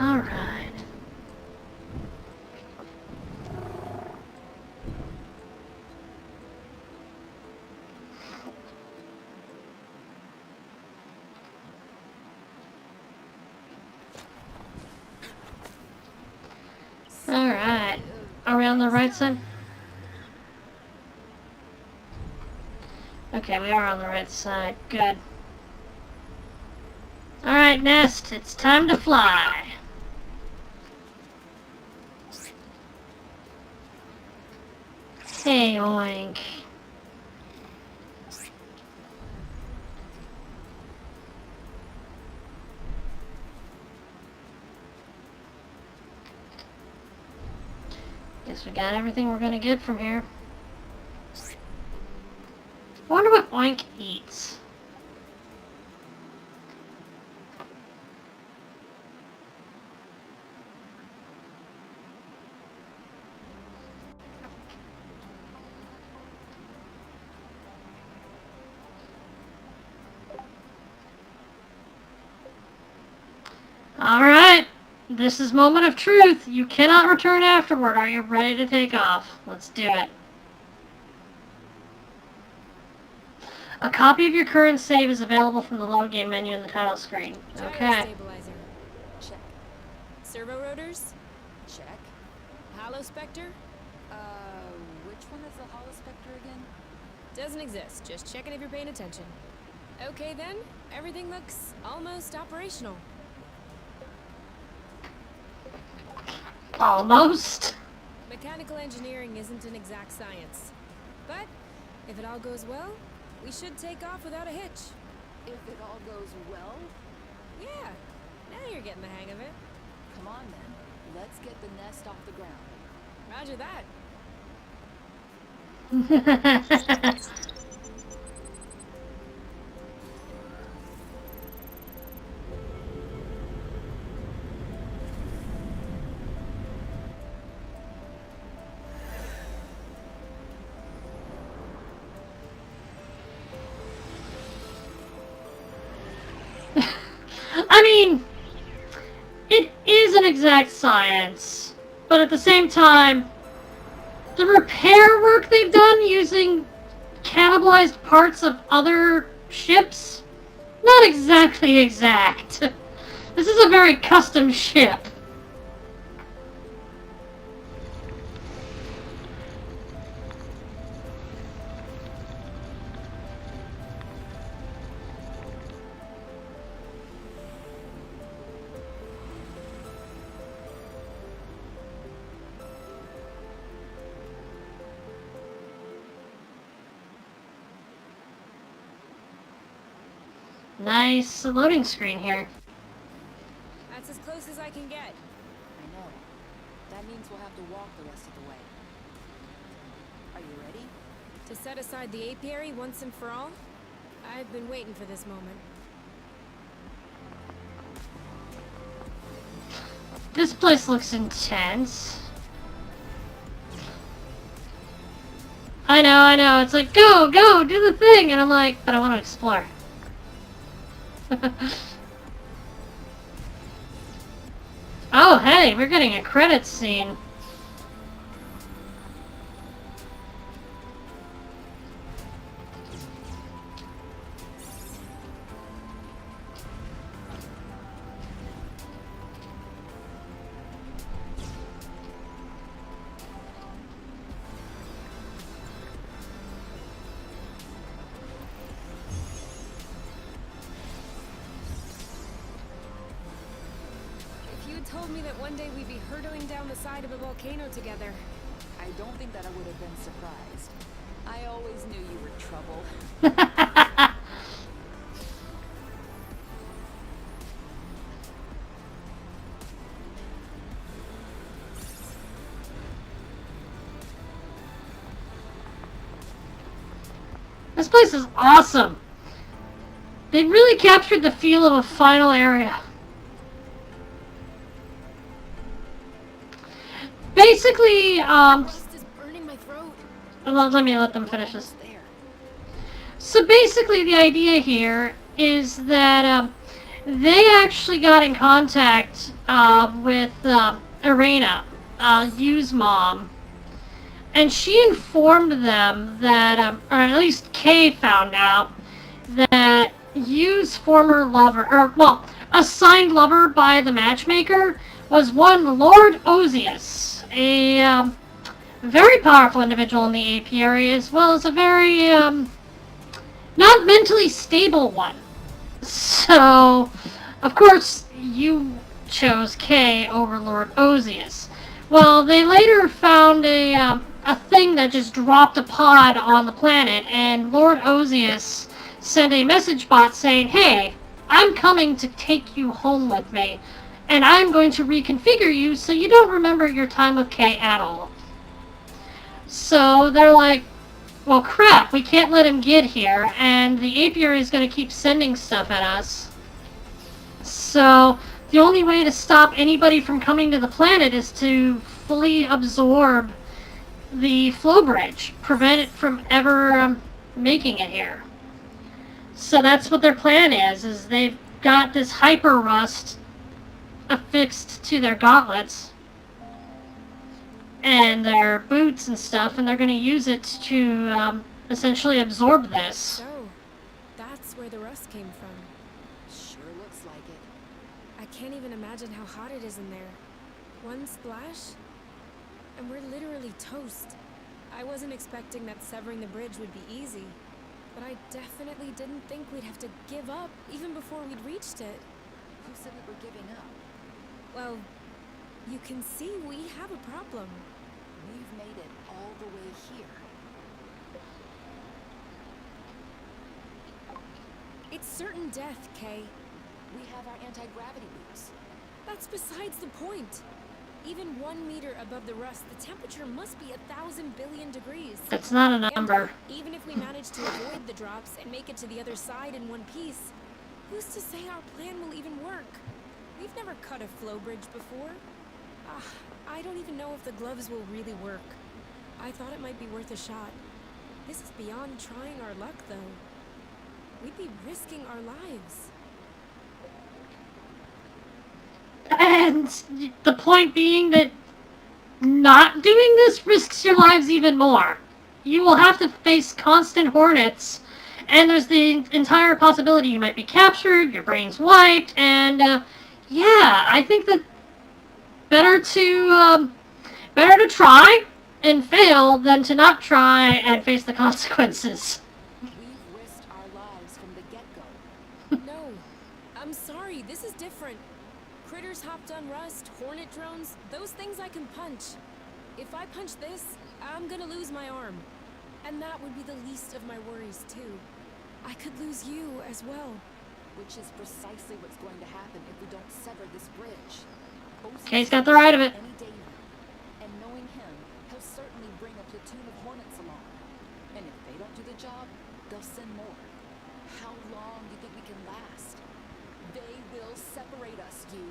Alright. on the right side? Okay, we are on the right side. Good. Alright, Nest, it's time to fly. Hey, oink. Guess we got everything we're gonna get from here. I wonder what Oink eats. Alright, this is moment of truth. You cannot return afterward. Are you ready to take off? Let's do it. A copy of your current save is available from the load game menu in the title screen. Okay. Stabilizer. Check. Servo rotors? Check. Halo Spectre? Which one is the holospectre again? Doesn't exist. Just checking if you're paying attention. Okay then, everything looks almost operational. Almost. Mechanical engineering isn't an exact science. But if it all goes well, we should take off without a hitch. If it all goes well, Yeah, now you're getting the hang of it. come on then. Let's get the nest off the ground. Roger that. I mean, it is an exact science, but at the same time, the repair work they've done using cannibalized parts of other ships, not exactly exact. This is a very custom ship. Nice loading screen here. That's as close as I can get. I know. That means we'll have to walk the rest of the way. Are you ready? To set aside the Apiary once and for all? I've been waiting for this moment. This place looks intense. I know. It's like, go, do the thing. And I'm like, but I want to explore. Oh, hey, we're getting a credits scene. Told me that one day we'd be hurtling down the side of a volcano together. I don't think that I would have been surprised. I always knew you were trouble. This place is awesome. They really captured the feel of a final area. Basically, This is burning my throat. let me let them finish this. There. So basically the idea here is that they actually got in contact with Irena, Yu's mom, and she informed them that, or at least Kay found out, that Yu's former lover, or well, assigned lover by the matchmaker, was one Lord Ozius, a very powerful individual in the Apiary, as well as a very, not mentally stable one. So, of course, you chose K over Lord Ozius. Well, they later found a thing that just dropped a pod on the planet, and Lord Ozius sent a message bot saying, "Hey, I'm coming to take you home with me, and I'm going to reconfigure you so you don't remember your time with K at all." So they're like, well, crap, we can't let him get here, and the Apiary is going to keep sending stuff at us. So the only way to stop anybody from coming to the planet is to fully absorb the flow bridge, prevent it from ever making it here. So that's what their plan is they've got this hyper rust affixed to their gauntlets and their boots and stuff, and they're going to use it to essentially absorb this. So, that's where the rust came from. Sure looks like it. I can't even imagine how hot it is in there. One splash, and we're literally toast. I wasn't expecting that severing the bridge would be easy, but I definitely didn't think we'd have to give up even before we'd reached it. Who said we were giving up? Well, you can see we have a problem. We've made it all the way here. It's certain death, Kay. We have our anti-gravity boots. That's besides the point. Even 1 meter above the rust, the temperature must be 1,000 billion degrees. That's not a number. And even if we manage to avoid the drops and make it to the other side in one piece, who's to say our plan will even work? We've never cut a flow bridge before. I don't even know if the gloves will really work. I thought it might be worth a shot. This is beyond trying our luck, though. We'd be risking our lives. And the point being that not doing this risks your lives even more. You will have to face constant hornets, and there's the entire possibility you might be captured, your brain's wiped, and yeah, I think that better to try and fail than to not try and face the consequences. We've risked our lives from the get-go. No, I'm sorry, this is different. Critters hopped on rust, hornet drones, those things I can punch. If I punch this, I'm gonna lose my arm. And that would be the least of my worries, too. I could lose you as well. Which is precisely what's going to happen if we don't sever this bridge. Kay's got the right of it. Any danger. And knowing him, he'll certainly bring a platoon of hornets along. And if they don't do the job, they'll send more. How long do you think we can last? They will separate us, you.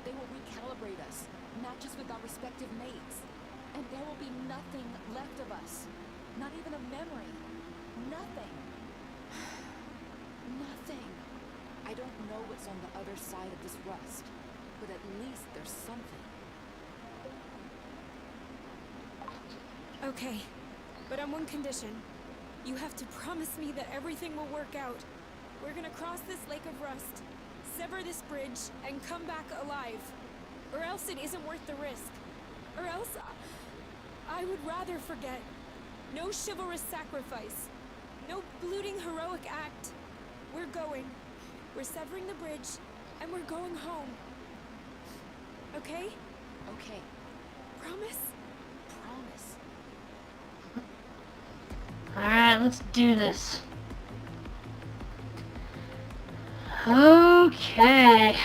They will recalibrate us, match us with our respective mates. And there will be nothing left of us. Not even a memory. Nothing. Nothing. I don't know what's on the other side of this rust, but at least there's something. Okay, but on one condition. You have to promise me that everything will work out. We're gonna cross this lake of rust, sever this bridge, and come back alive. Or else it isn't worth the risk. Or else I would rather forget. No chivalrous sacrifice. No bloating heroic act. We're going. We're severing the bridge, and we're going home. Okay? Okay, Promise? promise. Alright, let's do this. Okay.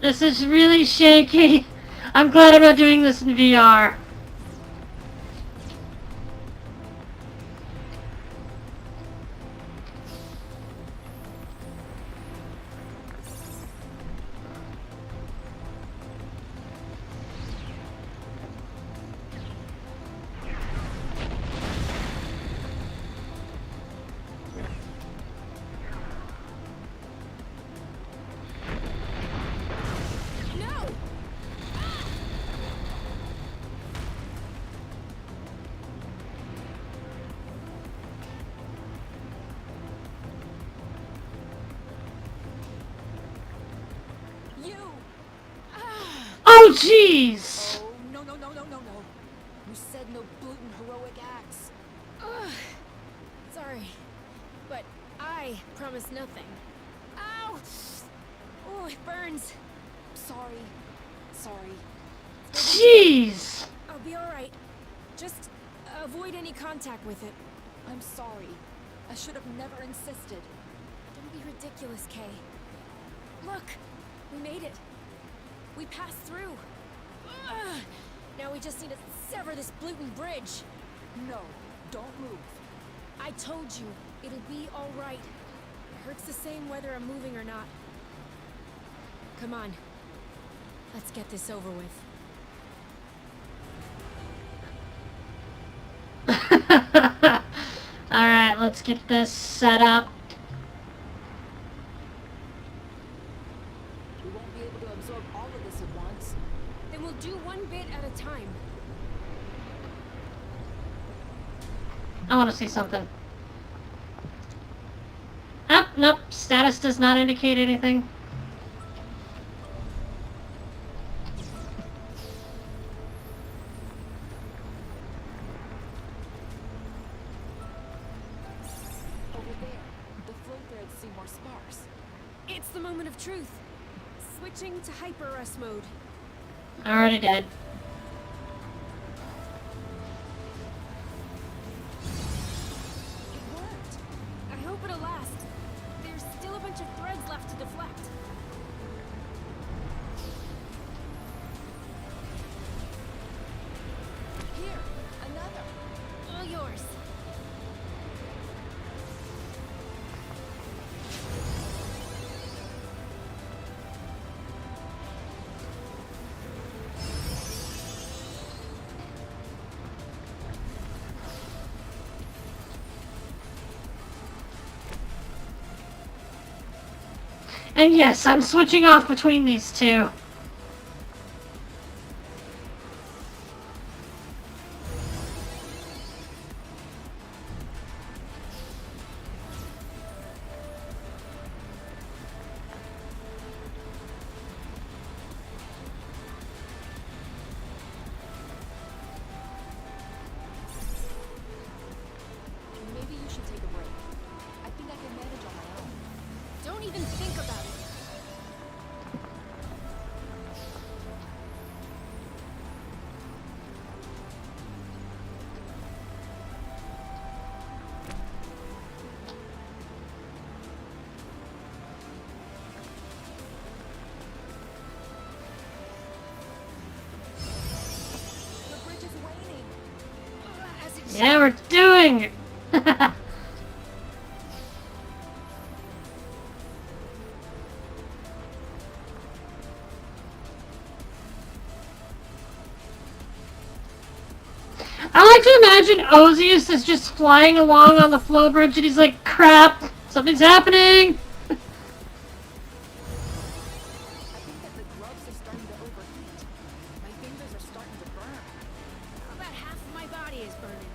This is really shaky. I'm glad I'm not doing this in VR. Oh, jeez! Oh, no, no, no, no, no, no. You said no gluten heroic acts. Ugh. Sorry, but I promise nothing. Ow! Oh, it burns. Sorry. Sorry. Jeez! I'll be alright. Just avoid any contact with it. I'm sorry. I should have never insisted. Don't be ridiculous, Kay. Look! We made it. We passed through. Ugh. Now we just need to sever this gluten bridge. No, don't move. I told you, it'll be alright. It hurts the same whether I'm moving or not. Come on. Let's get this over with. Alright, let's get this set up. We won't be able to absorb all of this at once. Then we'll do one bit at a time. I want to see something. Oh, nope. Status does not indicate anything. Over there, the flow threads seem more sparse. It's the moment of truth. Switching to hyper-rest mode. I already did. It worked. I hope it'll last. There's still a bunch of threads left to deflect. Here, another. All yours. And yes, I'm switching off between these two. Maybe you should take a break. I think I can manage on my own. Don't even think about it. The bridge is waning. As it Yeah, we're doing it! I like to imagine Ozius is just flying along on the flow bridge and he's like, crap, something's happening! I think that the gloves are starting to overheat. My fingers are starting to burn. About half of my body is burning.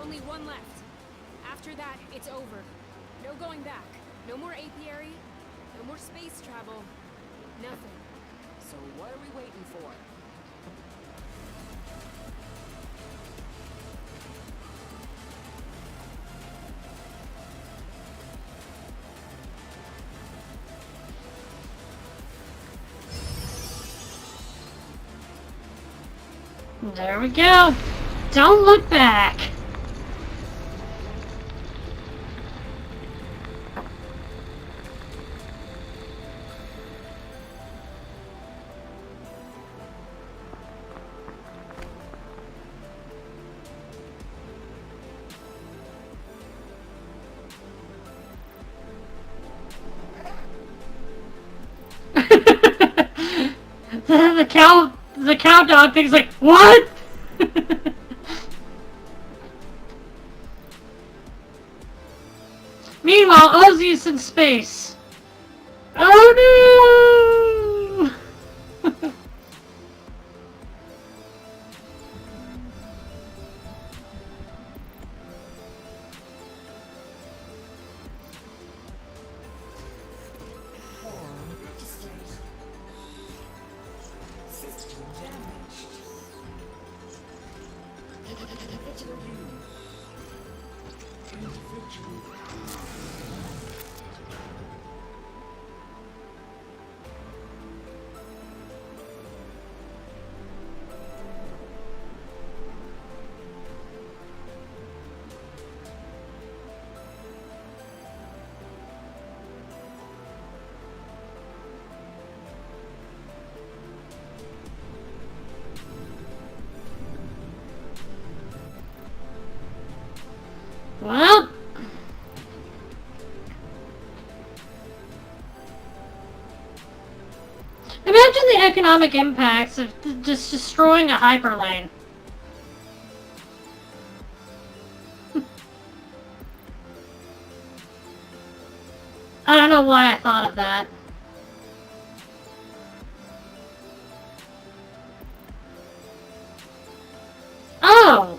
Only one left. After that, it's over. No going back. No more apiary. No more space travel. Nothing. So what are we waiting for? There we go. Don't look back. the cow dog thing's like, what? Meanwhile, Ozzy's in space. Oh no! Well, imagine the economic impacts of just destroying a hyperlane. I don't know why I thought of that. Oh,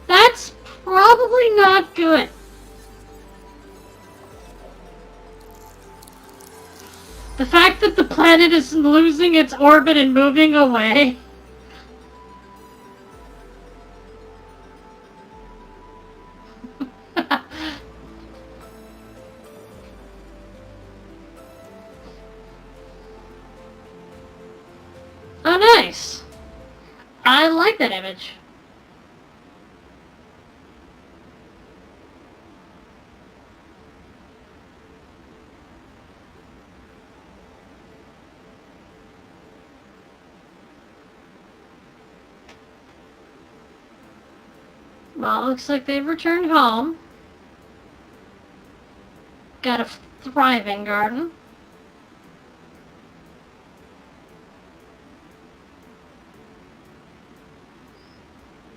that's probably not good. The fact that the planet is losing its orbit and moving away. Oh, nice. I like that image. Well, it looks like they've returned home. Got a thriving garden.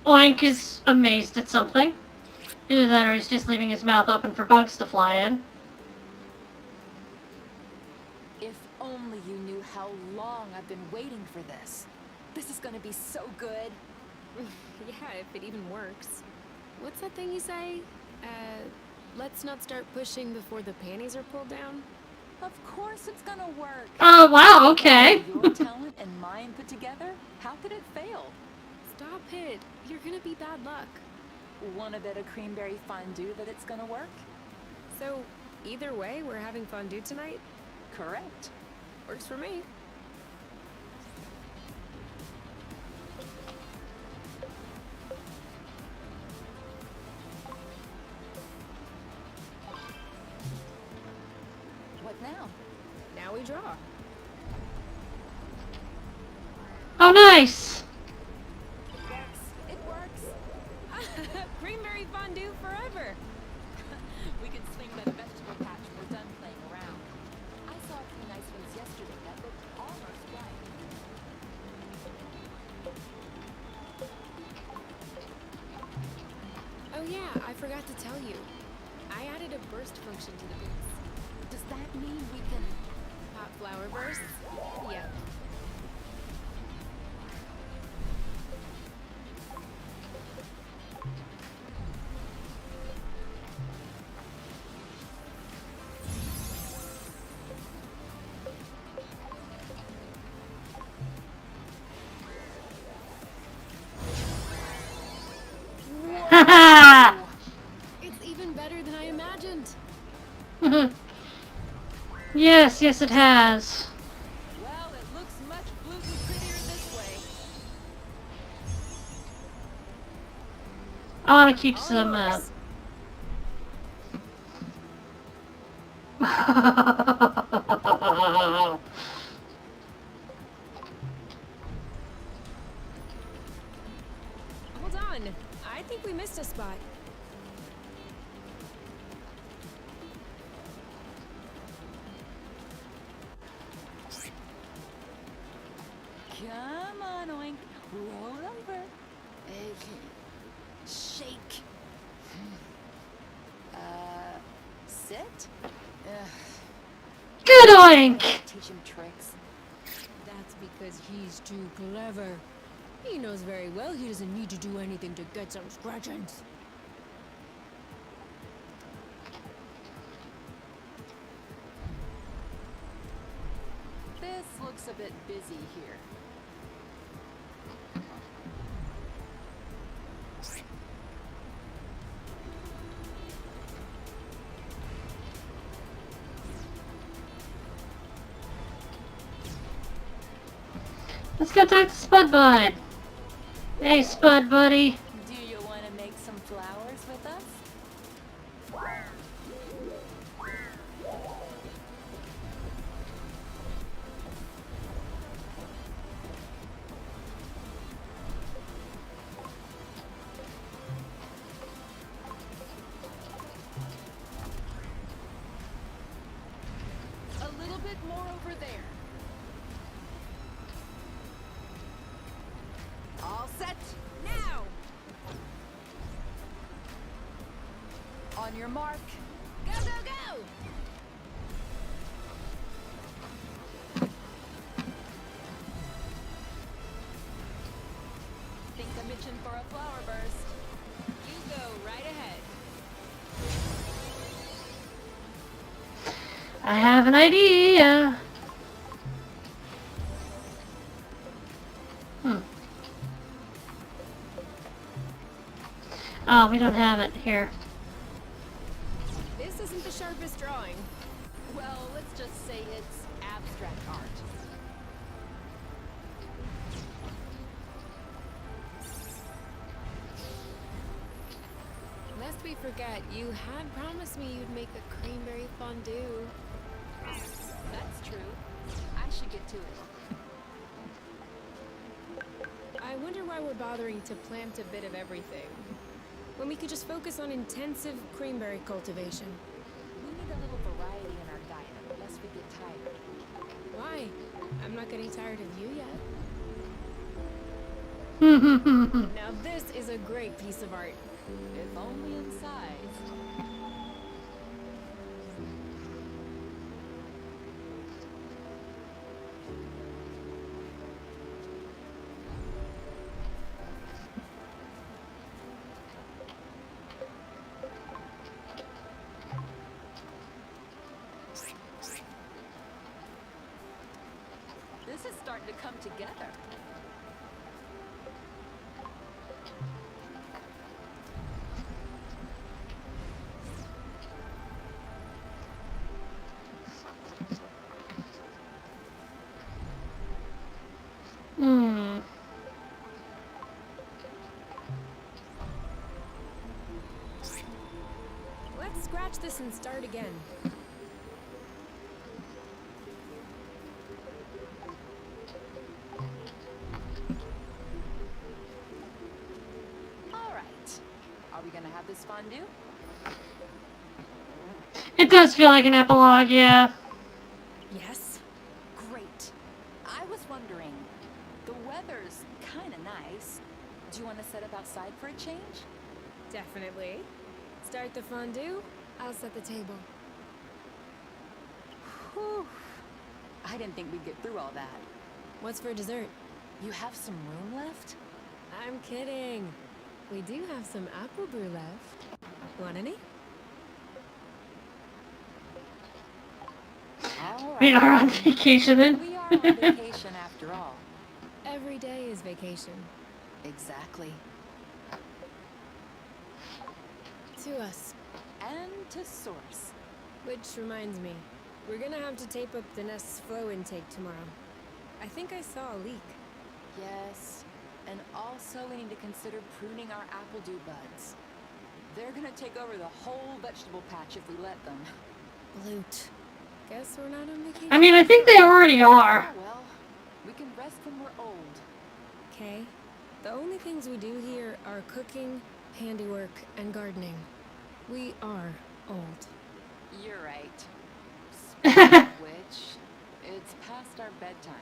Oink is amazed at something. Either that or he's just leaving his mouth open for bugs to fly in. If only you knew how long I've been waiting for this. This is gonna be so good. Yeah, if it even works. What's that thing you say? Let's not start pushing before the panties are pulled down? Of course it's gonna work. Oh, wow, okay. Your talent and mine put together, how could it fail? Stop it. You're gonna be bad luck. Want a bit of creamberry fondue that it's gonna work? So, either way, we're having fondue tonight? Correct. Works for me. What now? Now we draw. Oh, nice. It works. Creamberry fondue forever. We can swing by the vegetable patch when we're done playing around. I saw a few nice ones yesterday that looked almost right. Oh yeah, I forgot to tell you. I added a burst function to the boots. Does that mean we can... Hot flower bursts? Yep. Haha! It's even better than I imagined. Yes, yes it has. Well, it looks much gluten prettier this way. I want to keep some, Yours. Hold on. I think we missed a spot. Come on, Oink. Roll over. Okay. Shake. Sit? Ugh. Good oink! Teach him tricks. That's because he's too clever. He knows very well he doesn't need to do anything to get some scratchings. This looks a bit busy here. Let's go talk to Spud Bud. Hey, Spud Buddy. Do you want to make some flowers with us? A little bit more over there. All set, now! On your mark. Go, go, go! Think I'm itching for a flower burst. You go right ahead. I have an idea. Oh, we don't have it here. This isn't the sharpest drawing. Well, let's just say it's abstract art. Lest we forget, you had promised me you'd make a cranberry fondue. That's true. I should get to it. I wonder why we're bothering to plant a bit of everything, when we could just focus on intensive cranberry cultivation. We need a little variety in our diet, lest we get tired. Why? I'm not getting tired of you yet. Hmm. Now this is a great piece of art. If only in size. This is starting to come together. Hmm. Let's scratch this and start again. All right. Are we gonna have this fondue? It does feel like an epilogue, yeah. Yes? Great. I was wondering, the weather's kind of nice. Do you want to set up outside for a change? Definitely. Start the fondue, I'll set the table. Whew. I didn't think we'd get through all that. What's for dessert? You have some room left? I'm kidding. We do have some apple brew left. Want any? All right. We are on vacation then. We are on vacation after all. Every day is vacation. Exactly. To us. And to source. Which reminds me, we're gonna have to tape up the nest's flow intake tomorrow. I think I saw a leak. Yes. And also we need to consider pruning our apple dew buds. They're gonna take over the whole vegetable patch if we let them. Loot. Guess we're not on vacation. I mean, I think they already are. Oh well. We can rest when we're old. Okay. The only things we do here are cooking, handiwork, and gardening. We are old. You're right. Speaking of which, it's past our bedtime.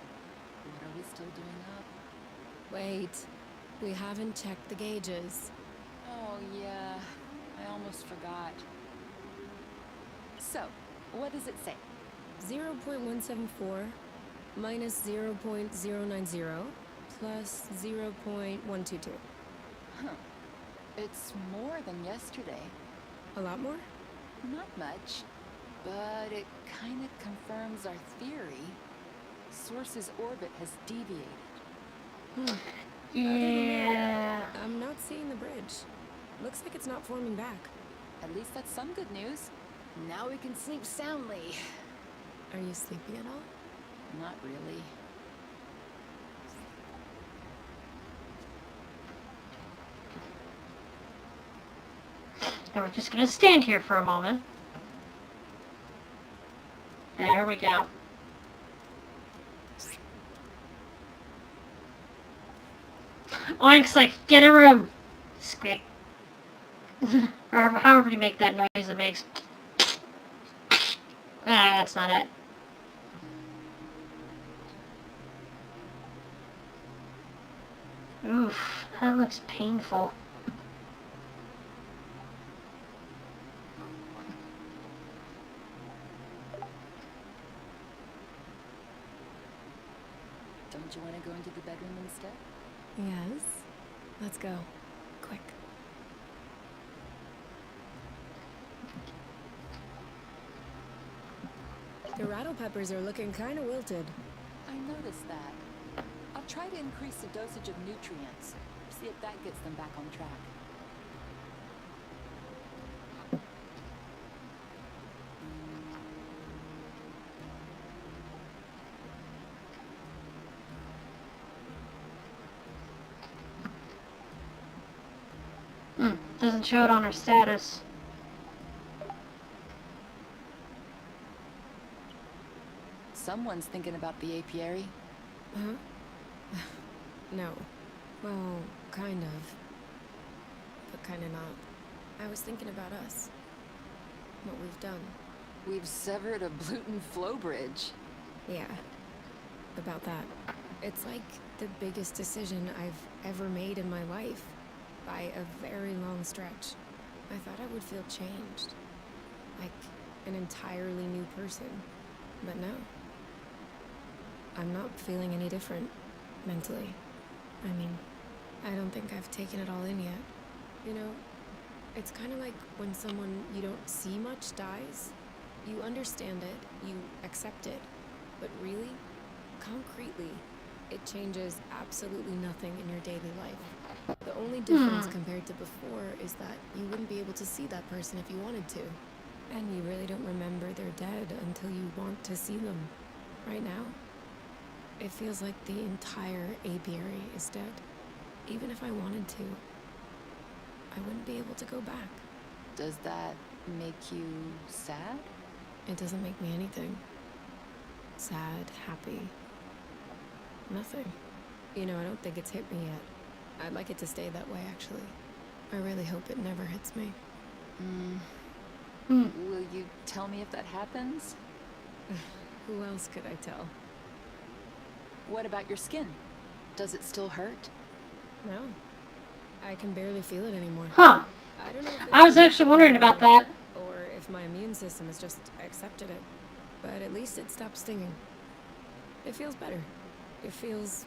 What are we still doing up? Wait, we haven't checked the gauges. Oh, yeah. I almost forgot. So, what does it say? 0.174 minus 0.090 plus 0.122. Huh. It's more than yesterday. A lot more? Not much, but it kind of confirms our theory. Source's orbit has deviated. Yeah. I'm not seeing the bridge. Looks like it's not forming back. At least that's some good news. Now we can sleep soundly. Are you sleepy at all? Not really. And we're just gonna stand here for a moment. There we go. Oink's like, get a room. Squeak. Or however you make that noise it makes. Ah, that's not it. Oof, that looks painful. Don't you want to go into the bedroom instead? Yes. Let's go. Quick. The rattle peppers are looking kind of wilted. I noticed that. I'll try to increase the dosage of nutrients. See if that gets them back on track. Doesn't show it on her status. Someone's thinking about the apiary. Huh? No. Well, kind of. But kind of not. I was thinking about us. What we've done. We've severed a Bluton flow bridge. Yeah. About that. It's like the biggest decision I've ever made in my life. By a very long stretch. I thought I would feel changed. Like an entirely new person. But no. I'm not feeling any different. Mentally. I mean, I don't think I've taken it all in yet. You know, it's kind of like when someone you don't see much dies. You understand it, you accept it. But really, concretely, it changes absolutely nothing in your daily life. The only difference compared to before is that you wouldn't be able to see that person if you wanted to. And you really don't remember they're dead until you want to see them. Right now, it feels like the entire apiary is dead. Even if I wanted to, I wouldn't be able to go back. Does that make you sad? It doesn't make me anything. Sad, happy. Nothing. You know, I don't think it's hit me yet. I'd like it to stay that way, actually. I really hope it never hits me. Will you tell me if that happens? Who else could I tell? What about your skin? Does it still hurt? No. I can barely feel it anymore. Huh. I don't know if I was actually wondering about that. or if my immune system has just accepted it. But at least it stopped stinging. It feels better. It feels...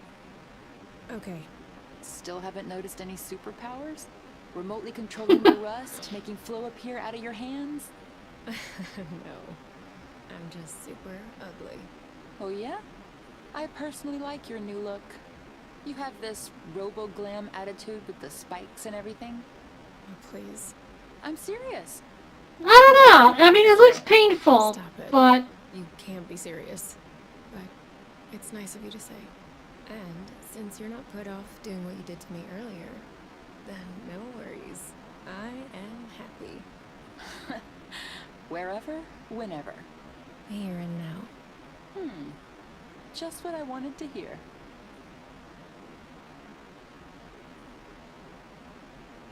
okay. Still haven't noticed any superpowers? Remotely controlling the rust, making flow appear out of your hands? No. I'm just super ugly. Oh yeah? I personally like your new look. You have this robo-glam attitude with the spikes and everything. Oh, please. I'm serious. I don't know. I mean, it looks painful, Stop it. but You can't be serious. But it's nice of you to say. And since you're not put off doing what you did to me earlier, then no worries. I am happy. Wherever, whenever. Here and now. Just what I wanted to hear.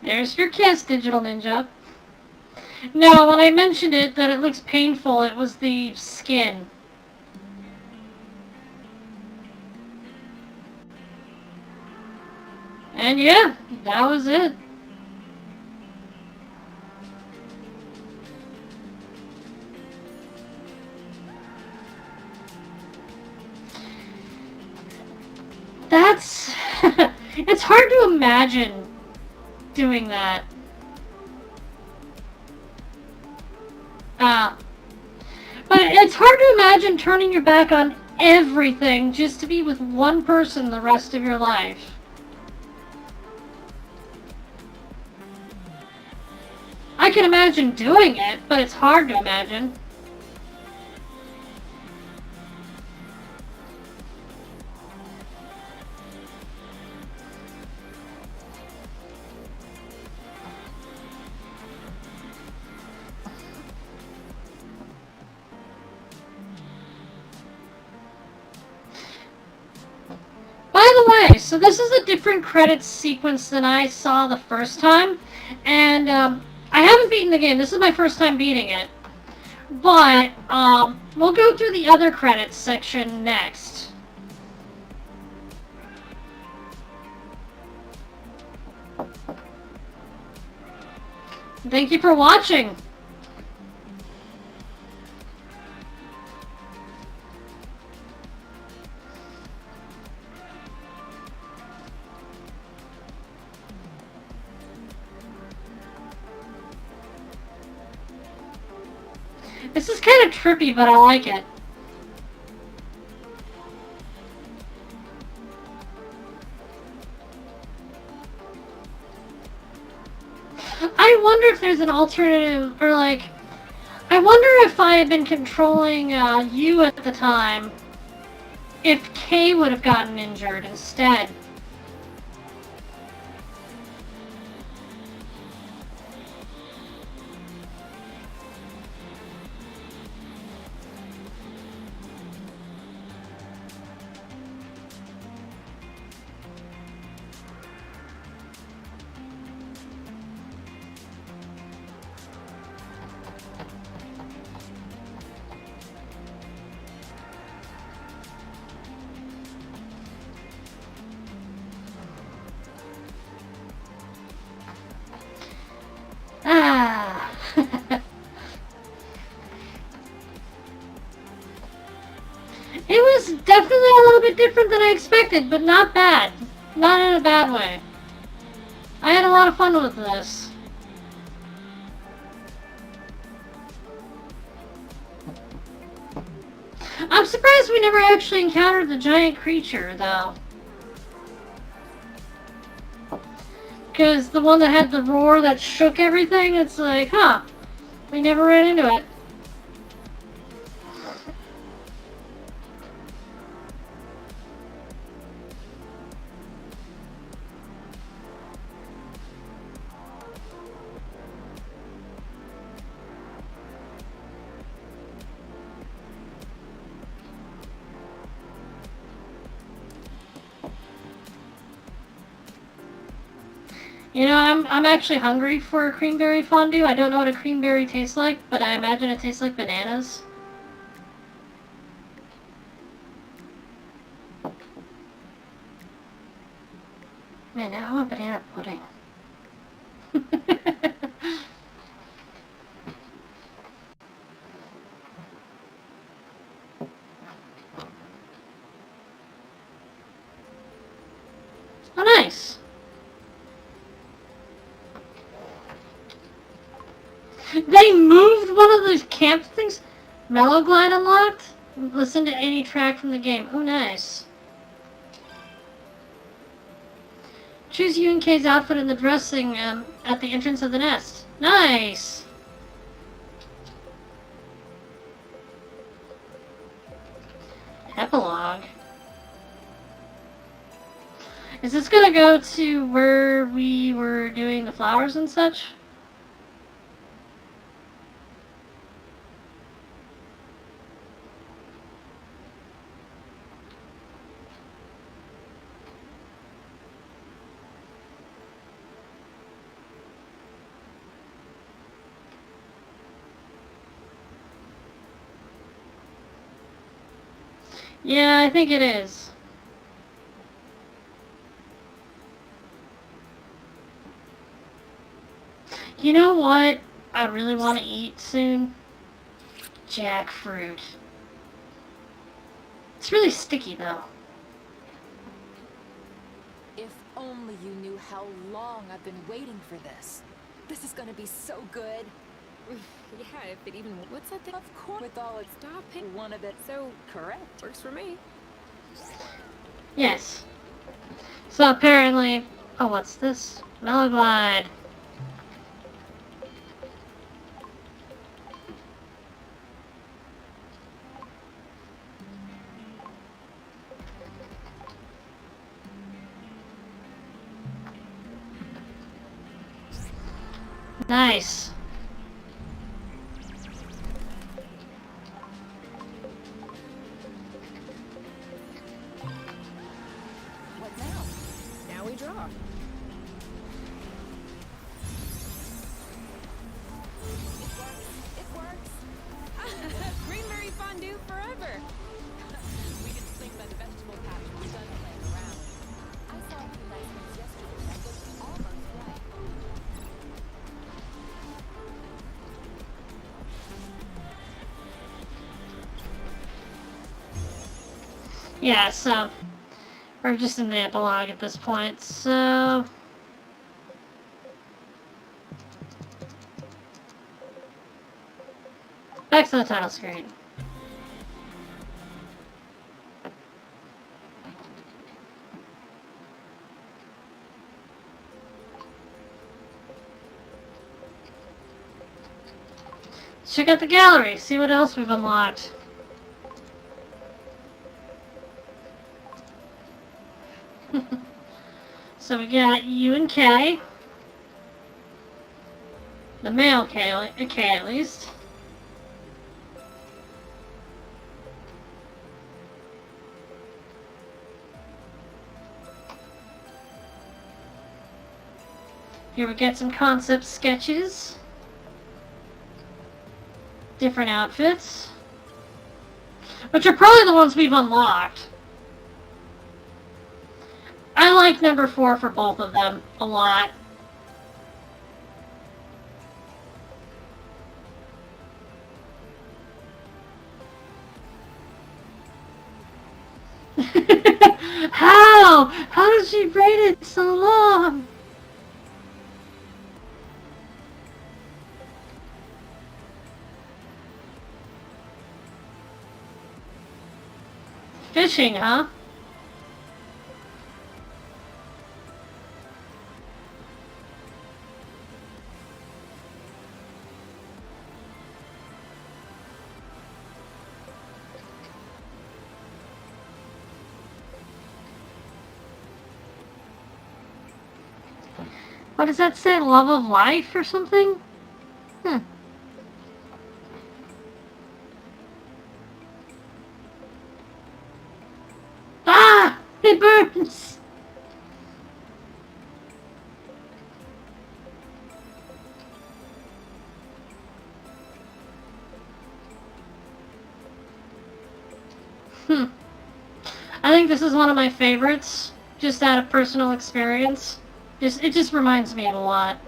there's your kiss, Digital Ninja. No, when I mentioned it, that it looks painful, it was the skin. And yeah, that was it. That's... it's hard to imagine doing that. But it's hard to imagine turning your back on everything just to be with one person the rest of your life. I can imagine doing it, but it's hard to imagine. By the way, so this is a different credits sequence than I saw the first time, and I haven't beaten the game. This is my first time beating it. But we'll go through the other credits section next. Thank you for watching. This is kind of trippy, but I like it. I wonder if there's an alternative, or like, I wonder if I had been controlling you at the time, if Kay would have gotten injured instead. Ah. It was definitely a little bit different than I expected, but not bad. Not in a bad way. I had a lot of fun with this. I'm surprised we never actually encountered the giant creature, though. Because the one that had the roar that shook everything, it's like, huh, we never ran into it. You know, I'm actually hungry for a creamberry fondue. I don't know what a creamberry tastes like, but I imagine it tastes like bananas. Man, now I want banana pudding. Oh, nice. They moved one of those camp things. Mellow Glide unlocked? Listen to any track from the game. Oh, nice. Choose UNK's outfit in the dressing at the entrance of the nest. Nice! Epilogue. Is this gonna go to where we were doing the flowers and such? Yeah, I think it is. You know what I really want to eat soon? Jackfruit. It's really sticky though. If only you knew how long I've been waiting for this. This is gonna be so good. Yeah, if it even... What's that thing? Of course, with all its Stop it. one of it. So, Correct. works for me. Yes. So apparently... Oh, what's this? Meloglide. Nice. What now? Now we draw. It works. Greenberry fondue forever. We can swing by the vegetable patch when we're done playing around. I saw a few nice ones yesterday that looked almost right. Yeah, so... We're just in the epilogue at this point, so... Back to the title screen. Check out the gallery, see what else we've unlocked. So we got U and K. The male K at least. Here we get some concept sketches. Different outfits. Which are probably the ones we've unlocked. I like number 4 for both of them a lot. How? How did she braid it so long? Fishing, huh? What does that say? Love of life or something? Hmm. Ah! It burns! I think this is one of my favorites, just out of personal experience. It just reminds me of a lot.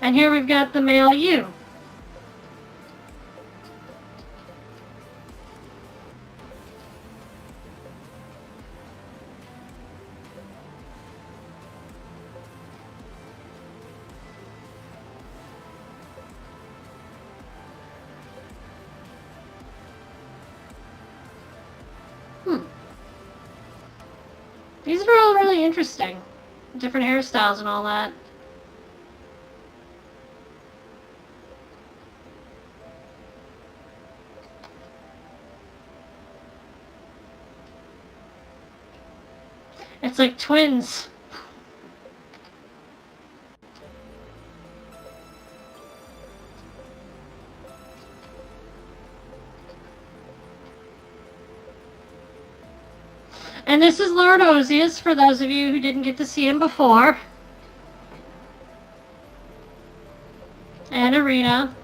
And here we've got the male U. These are all really interesting. Different hairstyles and all that. It's like twins. And this is Lord Osius, for those of you who didn't get to see him before. And Arena.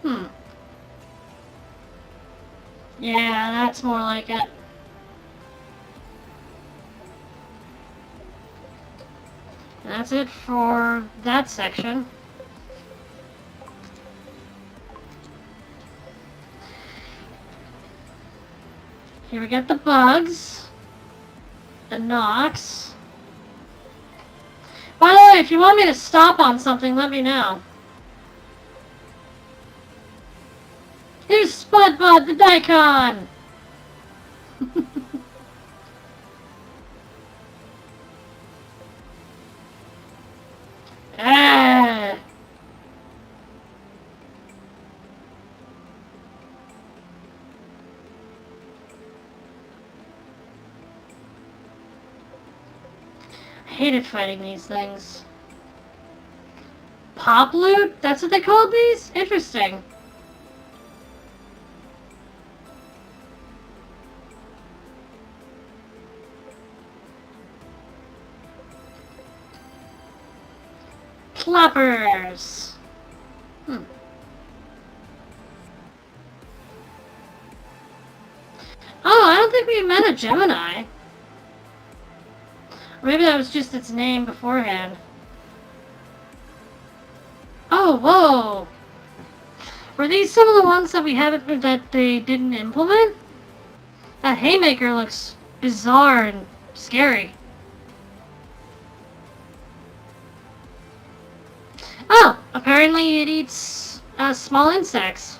Hmm. Yeah, that's more like it. That's it for that section. Here we got the bugs. The knocks. By the way, if you want me to stop on something, let me know. Here's Spudbud the Daikon! Ah. I hated fighting these things. Pop loot? That's what they called these? Interesting. Clappers. Hmm. Oh, I don't think we met a Gemini. Or maybe that was just its name beforehand. Oh, whoa! Were these some of the ones that we haven't, that they didn't implement? That haymaker looks bizarre and scary. Oh, apparently it eats small insects.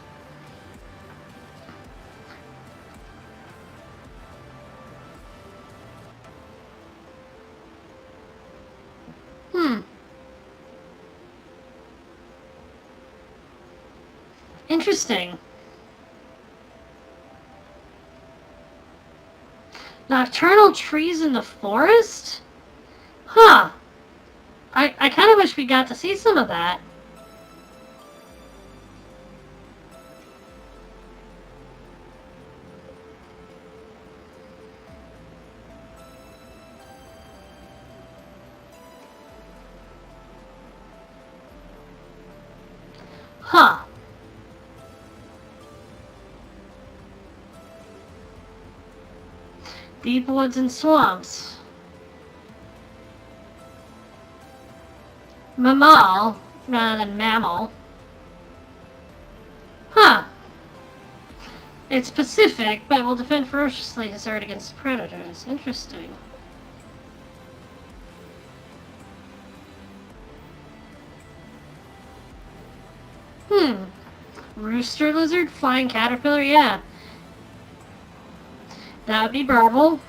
Hmm. Interesting. Nocturnal trees in the forest? Huh. I kind of wish we got to see some of that. Huh. Deep woods and swamps. Mammal, rather than mammal. Huh. It's Pacific, but will defend ferociously his art against predators. Interesting. Hmm. Rooster lizard, flying caterpillar, yeah. That would be Burble.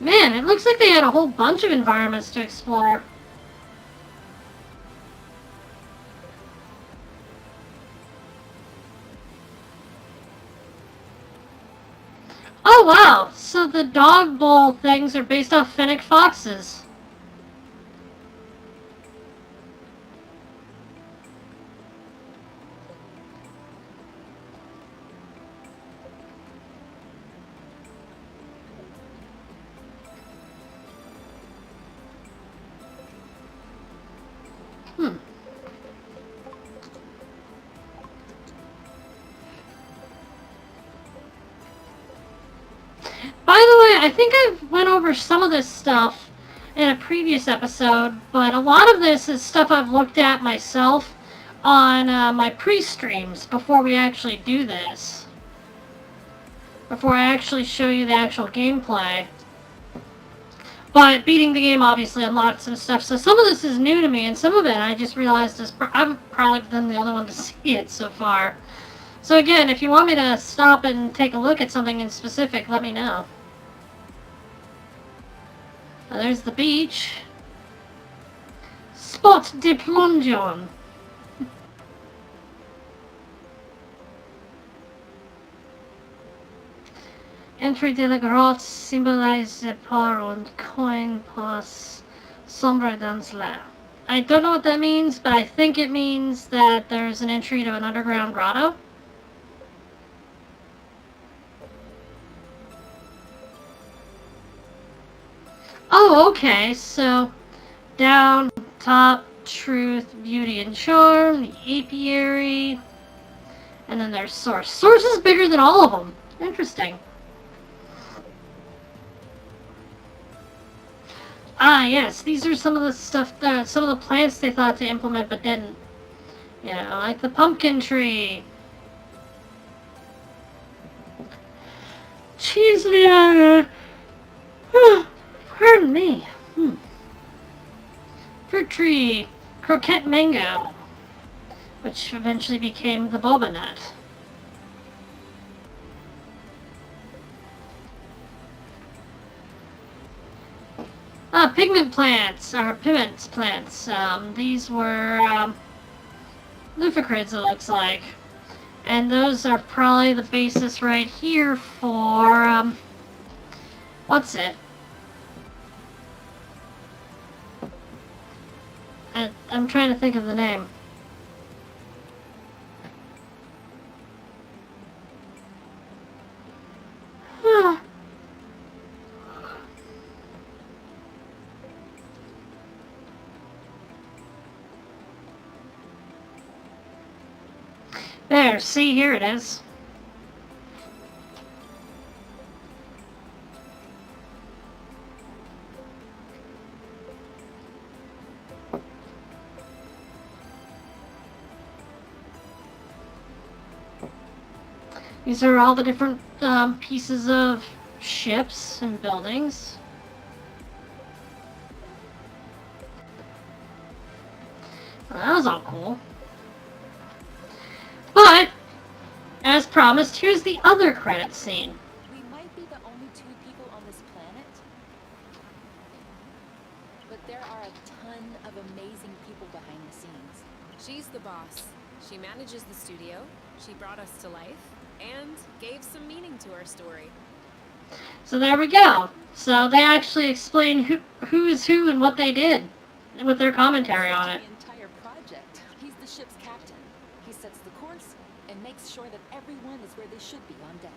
Man, it looks like they had a whole bunch of environments to explore. Oh wow, so the dog bowl things are based off fennec foxes. Hmm. By the way, I think I went over some of this stuff in a previous episode, but a lot of this is stuff I've looked at myself on my pre-streams before we actually do this. Before I actually show you the actual gameplay. But beating the game obviously unlocks some stuff, so some of this is new to me, and some of it I just realized I've probably been the only one to see it so far. So again, if you want me to stop and take a look at something in specific, let me know. There's the beach. Spot de plongeon. Entry de la grotte symbolise the power and coin plus sombre dans la. I don't know what that means, but I think it means that there's an entry to an underground grotto. Oh, okay, so down, top, truth, beauty, and charm, the apiary, and then there's source. Source is bigger than all of them. Interesting. Ah, yes, these are some of the stuff, some of the plants they thought to implement but didn't. You know, like the pumpkin tree. Cheese liana. Pardon me. Fruit tree. Croquette mango. Which eventually became the boba nut. Pigment plants, or piment plants. These were leucocrids, it looks like. And those are probably the basis right here for, what's it? I'm trying to think of the name. There, see, here it is. These are all the different pieces of ships and buildings. Well, that was all cool. But, as promised, here's the other credit scene. We might be the only two people on this planet, but there are a ton of amazing people behind the scenes. She's the boss. She manages the studio, she brought us to life, and gave some meaning to our story. So there we go. So they actually explain who is who and what they did with their commentary on it. The entire project. He's the ship's captain. He sets the course and makes sure that everyone is where they should be on deck.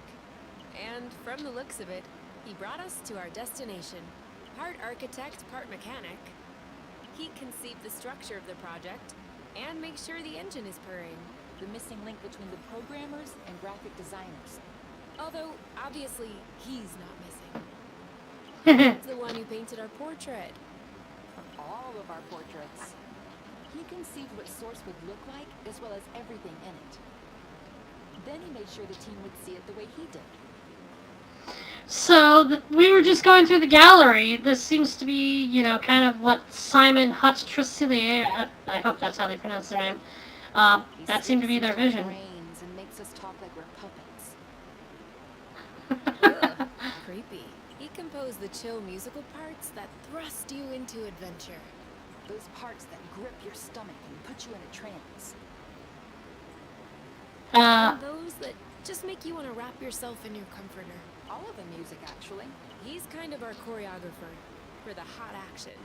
And from the looks of it, he brought us to our destination. Part architect, part mechanic. He conceived the structure of the project and makes sure the engine is purring. The missing link between the programmers and graphic designers. Although, obviously, he's not missing. He's the one who painted our portrait. All of our portraits. He conceived what Source would look like, as well as everything in it. Then he made sure the team would see it the way he did. So, we were just going through the gallery. This seems to be, you know, kind of what Simon Hutch-Tressilier, I hope that's how they pronounce their name, that seemed to be their vision. Brains and makes us talk like we're puppets. Ugh, creepy. He composed the chill musical parts that thrust you into adventure. Those parts that grip your stomach and put you in a trance. And those that just make you want to wrap yourself in your comforter. All of the music, actually. He's kind of our choreographer for the hot action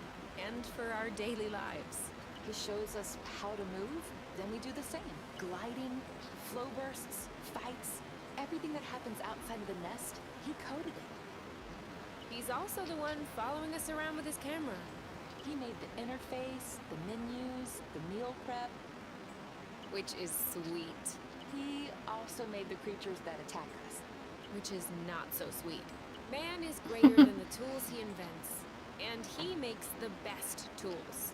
and for our daily lives. He shows us how to move, then we do the same. Gliding, flow bursts, fights, everything that happens outside of the nest, he coded it. He's also the one following us around with his camera. He made the interface, the menus, the meal prep. Which is sweet. He also made the creatures that attack us. Which is not so sweet. Man is greater than the tools he invents, and he makes the best tools.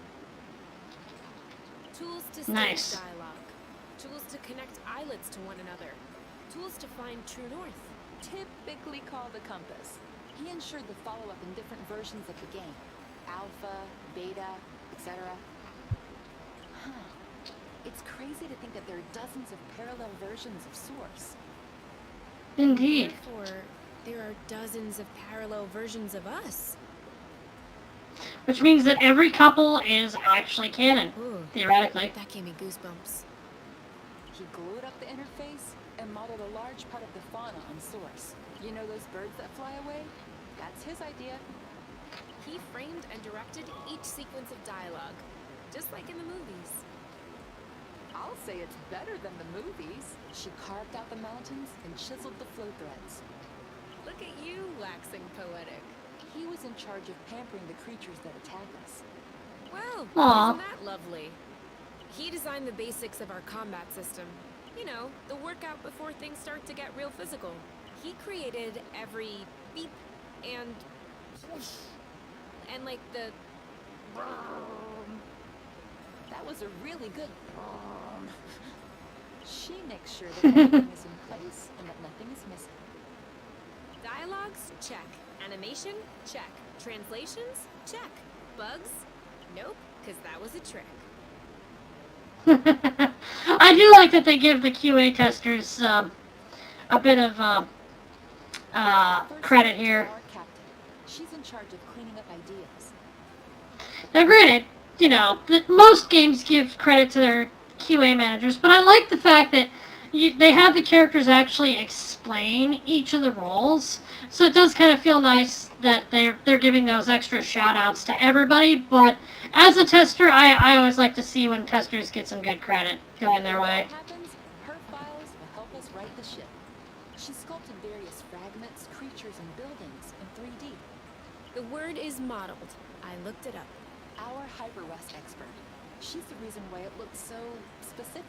Tools to stage dialogue, tools to connect islets to one another, tools to find true north. Typically called a compass. He ensured the follow-up in different versions of the game. Alpha, beta, etc. It's crazy to think that there are dozens of parallel versions of Source. Indeed. Therefore, there are dozens of parallel versions of us. Which means that every couple is actually canon, Ooh, theoretically. that gave me goosebumps. He glued up the interface and modeled a large part of the fauna on Source. You know those birds that fly away? That's his idea. He framed and directed each sequence of dialogue, just like in the movies. I'll say it's better than the movies. She carved out the mountains and chiseled the flow threads. Look at you, waxing poetic. He was in charge of pampering the creatures that attack us. Well, Aw. isn't that lovely? He designed the basics of our combat system. You know, the workout before things start to get real physical. He created every beep and swoosh and like the That was a really good. She makes sure that everything is in place and that nothing is missing. dialogues, check. Animation, check. Translations, check. Bugs? Nope, because that was a trick. I do like that they give the QA testers a bit of First, credit here. our captain. She's in charge of cleaning up ideas. Now, granted, you know, that most games give credit to their QA managers, but I like the fact that they have the characters actually explain each of the roles, so it does kind of feel nice that they're giving those extra shout-outs to everybody, but as a tester, I always like to see when testers get some good credit going their way. What happens? Her files will help us right the ship. She sculpted various fragments, creatures, and buildings in 3D. The word is modeled. I looked it up. Our hyper-rust expert. She's the reason why it looks so specific.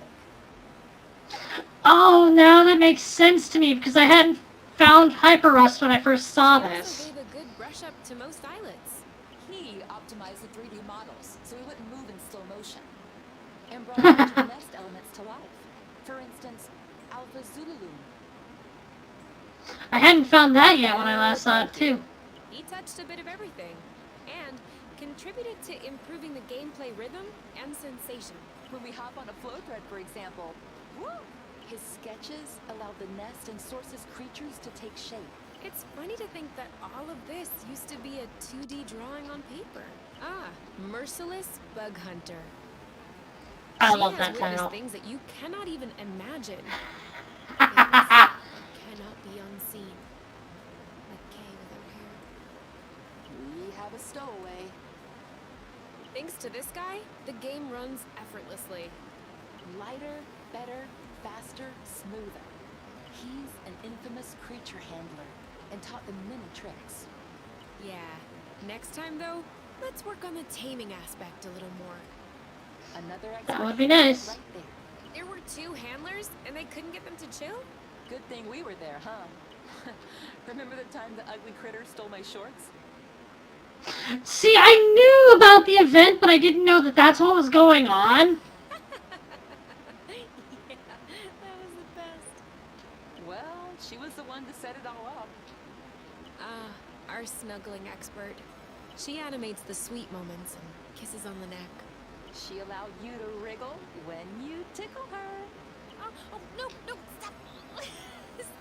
Oh, now that makes sense to me, because I hadn't found Hyperrust when I first saw She also this. gave a good brush up to most islets. He optimized the 3D models so we wouldn't move in slow motion. And brought a bunch of nest elements to life. For instance, Alpha Zululum. I hadn't found that yet when I last saw it, too. He touched a bit of everything, and contributed to improving the gameplay rhythm and sensation. When we hop on a flow thread, for example, woo! His sketches allow the nest and source's creatures to take shape. It's funny to think that all of this used to be a 2D drawing on paper. Ah, Merciless Bug Hunter. I She love has that witnessed title. things that you cannot even imagine. Things that cannot be unseen. Like Kay with her hair. We have a stowaway. Thanks to this guy, the game runs effortlessly. Lighter, better, faster, smoother. He's an infamous creature handler and taught them many tricks. Yeah. Next time, though, let's work on the taming aspect a little more. Another That would be expert nice. right there. There were 2 handlers, and they couldn't get them to chill? Good thing we were there, huh? Remember the time the ugly critter stole my shorts? See, I knew about the event, but I didn't know that that's what was going on. Yeah, that was the best. Well, she was the one to set it all up. Ah, our snuggling expert. She animates the sweet moments and kisses on the neck. She allowed you to wriggle when you tickle her. Oh, no, stop!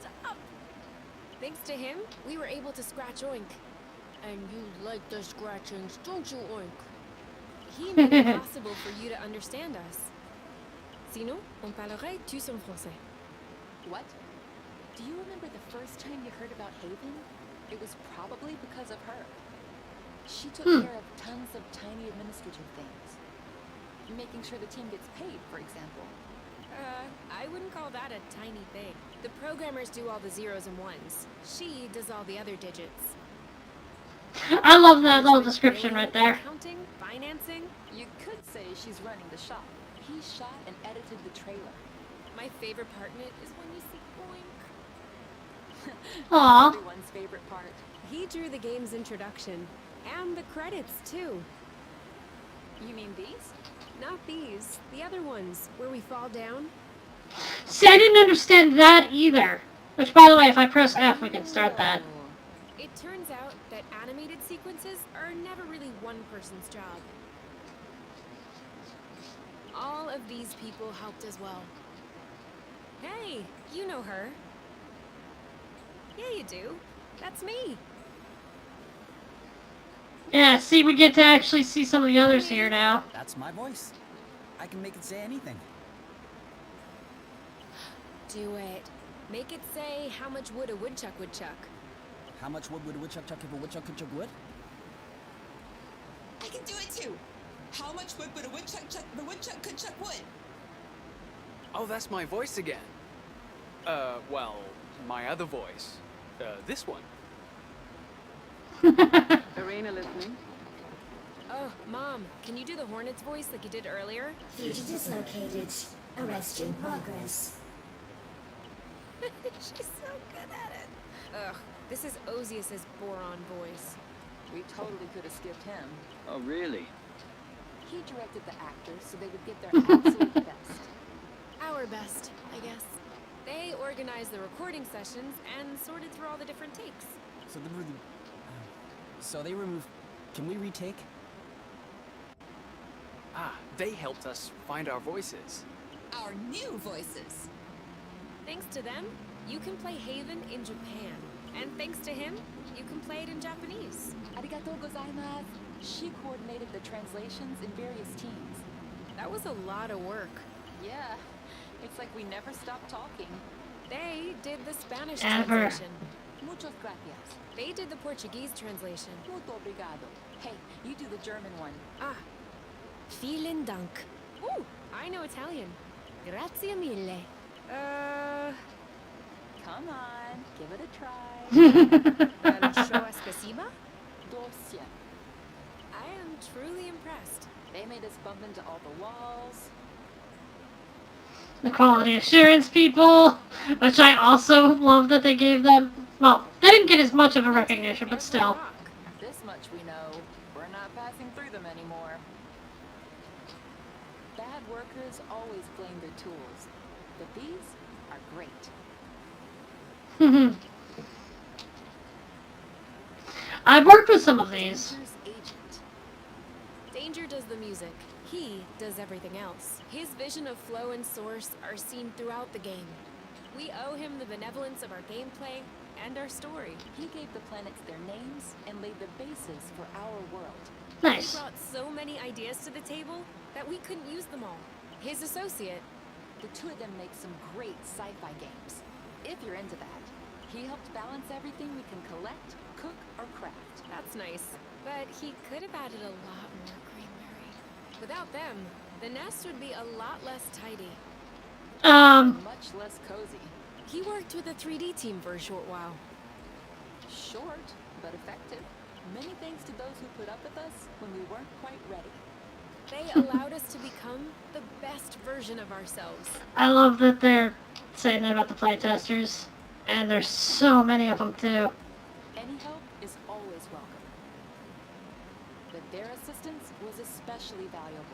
Stop! Thanks to him, we were able to scratch Oink. And you like the scratchings, don't you, Oink? He made it possible for you to understand us. Sinon, on parlerait tous en français. What? Do you remember the first time you heard about Haven? It was probably because of her. She took care of tons of tiny administrative things. Making sure the team gets paid, for example. I wouldn't call that a tiny thing. The programmers do all the zeros and ones. She does all the other digits. I love that little description right there. Accounting, financing. You could say she's running the shop. He shot and edited the trailer. My favorite part in it is when you see Oink. Aw. Everyone's favorite part. He drew the game's introduction. And the credits, too. You mean these? Not these. The other ones, where we fall down. See, I didn't understand that either. Which, by the way, if I press F, we can start that. It turns out that animated sequences are never really one person's job. All of these people helped as well. Hey, you know her. Yeah, you do. That's me. Yeah, see, we get to actually see some of the others here now. That's my voice. I can make it say anything. Do it. Make it say how much wood a woodchuck would chuck. How much wood would a woodchuck chuck if a woodchuck could chuck wood? I can do it too. How much wood would a woodchuck chuck if a woodchuck could chuck wood? Oh, that's my voice again. Well, my other voice. This one. Arena listening. Oh, Mom, can you do the Hornet's voice like you did earlier? Fugitive located. Arrest in progress. She's so good at it. Ugh, this is Ozius's boron voice. We totally could have skipped him. Oh, really? He directed the actors so they would get their absolute best. Our best, I guess. They organized the recording sessions and sorted through all the different takes. So they removed. Can we retake? Ah, they helped us find our voices. Our new voices. Thanks to them, you can play Haven in Japan. And thanks to him, you can play it in Japanese. Arigatou gozaimasu. She coordinated the translations in various teams. That was a lot of work. Yeah, it's like we never stopped talking. They did the Spanish Ever. translation. Muchas gracias. They did the Portuguese translation. Muito obrigado. Hey, you do the German one. Ah, vielen Dank. Ooh, I know Italian. Grazie mille. Come on, give it a try. Большое спасибо? Dosia. I am truly impressed. They made us bump into all the walls. The quality assurance people, which I also love that they gave them. Well, they didn't get as much of a recognition, but Every still. rock. This much we know. We're not passing through them anymore. Bad workers always blame their tools, but these are great. I've worked with some of these. Danger's agent. Danger does the music. He does everything else. His vision of flow and source are seen throughout the game. We owe him the benevolence of our gameplay and our story. He gave the planets their names and laid the basis for our world. He Nice. brought so many ideas to the table that we couldn't use them all. His associate, The two of them make some great sci-fi games. If you're into that. He helped balance everything we can collect, cook, or craft. that's nice. But he could have added a lot more greenery. Without them, the nest would be a lot less tidy. Much less cozy. He worked with a 3D team for a short while. Short, but effective. Many thanks to those who put up with us when we weren't quite ready. They allowed us to become the best version of ourselves. I love that they're saying that about the playtesters. And there's so many of them, too. Any help is always welcome. But their assistance was especially valuable.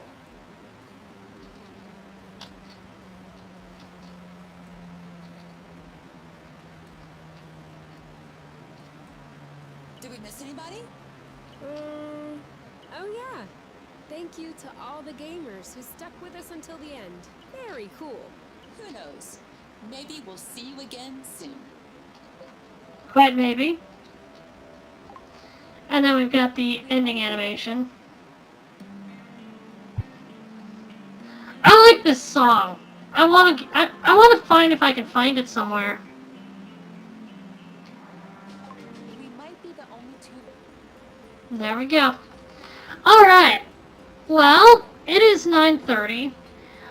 Did we miss anybody? Oh yeah. Thank you to all the gamers who stuck with us until the end. Very cool. Who knows? Maybe we'll see you again soon. Quite maybe. And then we've got the ending animation. I like this song. I want to find if I can find it somewhere. We might be the only two. There we go. Alright. Well, it is 9:30.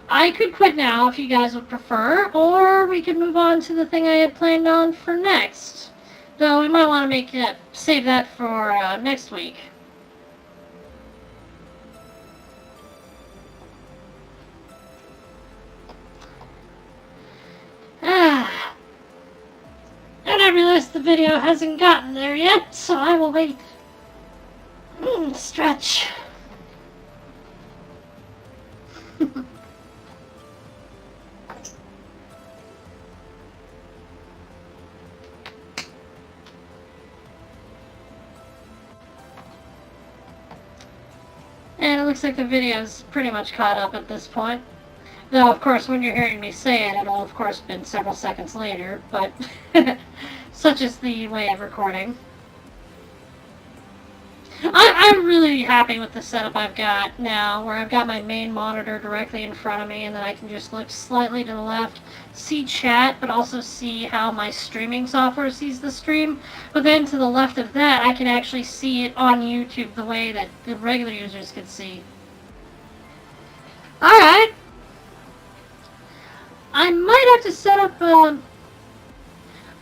I could quit now if you guys would prefer, or we could move on to the thing I had planned on for next. Though we might want to save that for next week. Ah. And I realize the video hasn't gotten there yet, so I will wait. Stretch. And it looks like the video's pretty much caught up at this point. Though, of course, when you're hearing me say it, it'll, of course, been several seconds later, but such is the way of recording. I'm really happy with the setup I've got now, where I've got my main monitor directly in front of me, and then I can just look slightly to the left, see chat, but also see how my streaming software sees the stream. But then to the left of that, I can actually see it on YouTube the way that the regular users can see. Alright. I might have to set up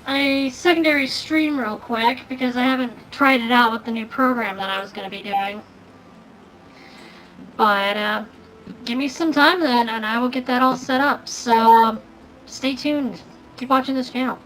a secondary stream real quick, because I haven't tried it out with the new program that I was going to be doing. But give me some time then, and I will get that all set up. So stay tuned. Keep watching this channel.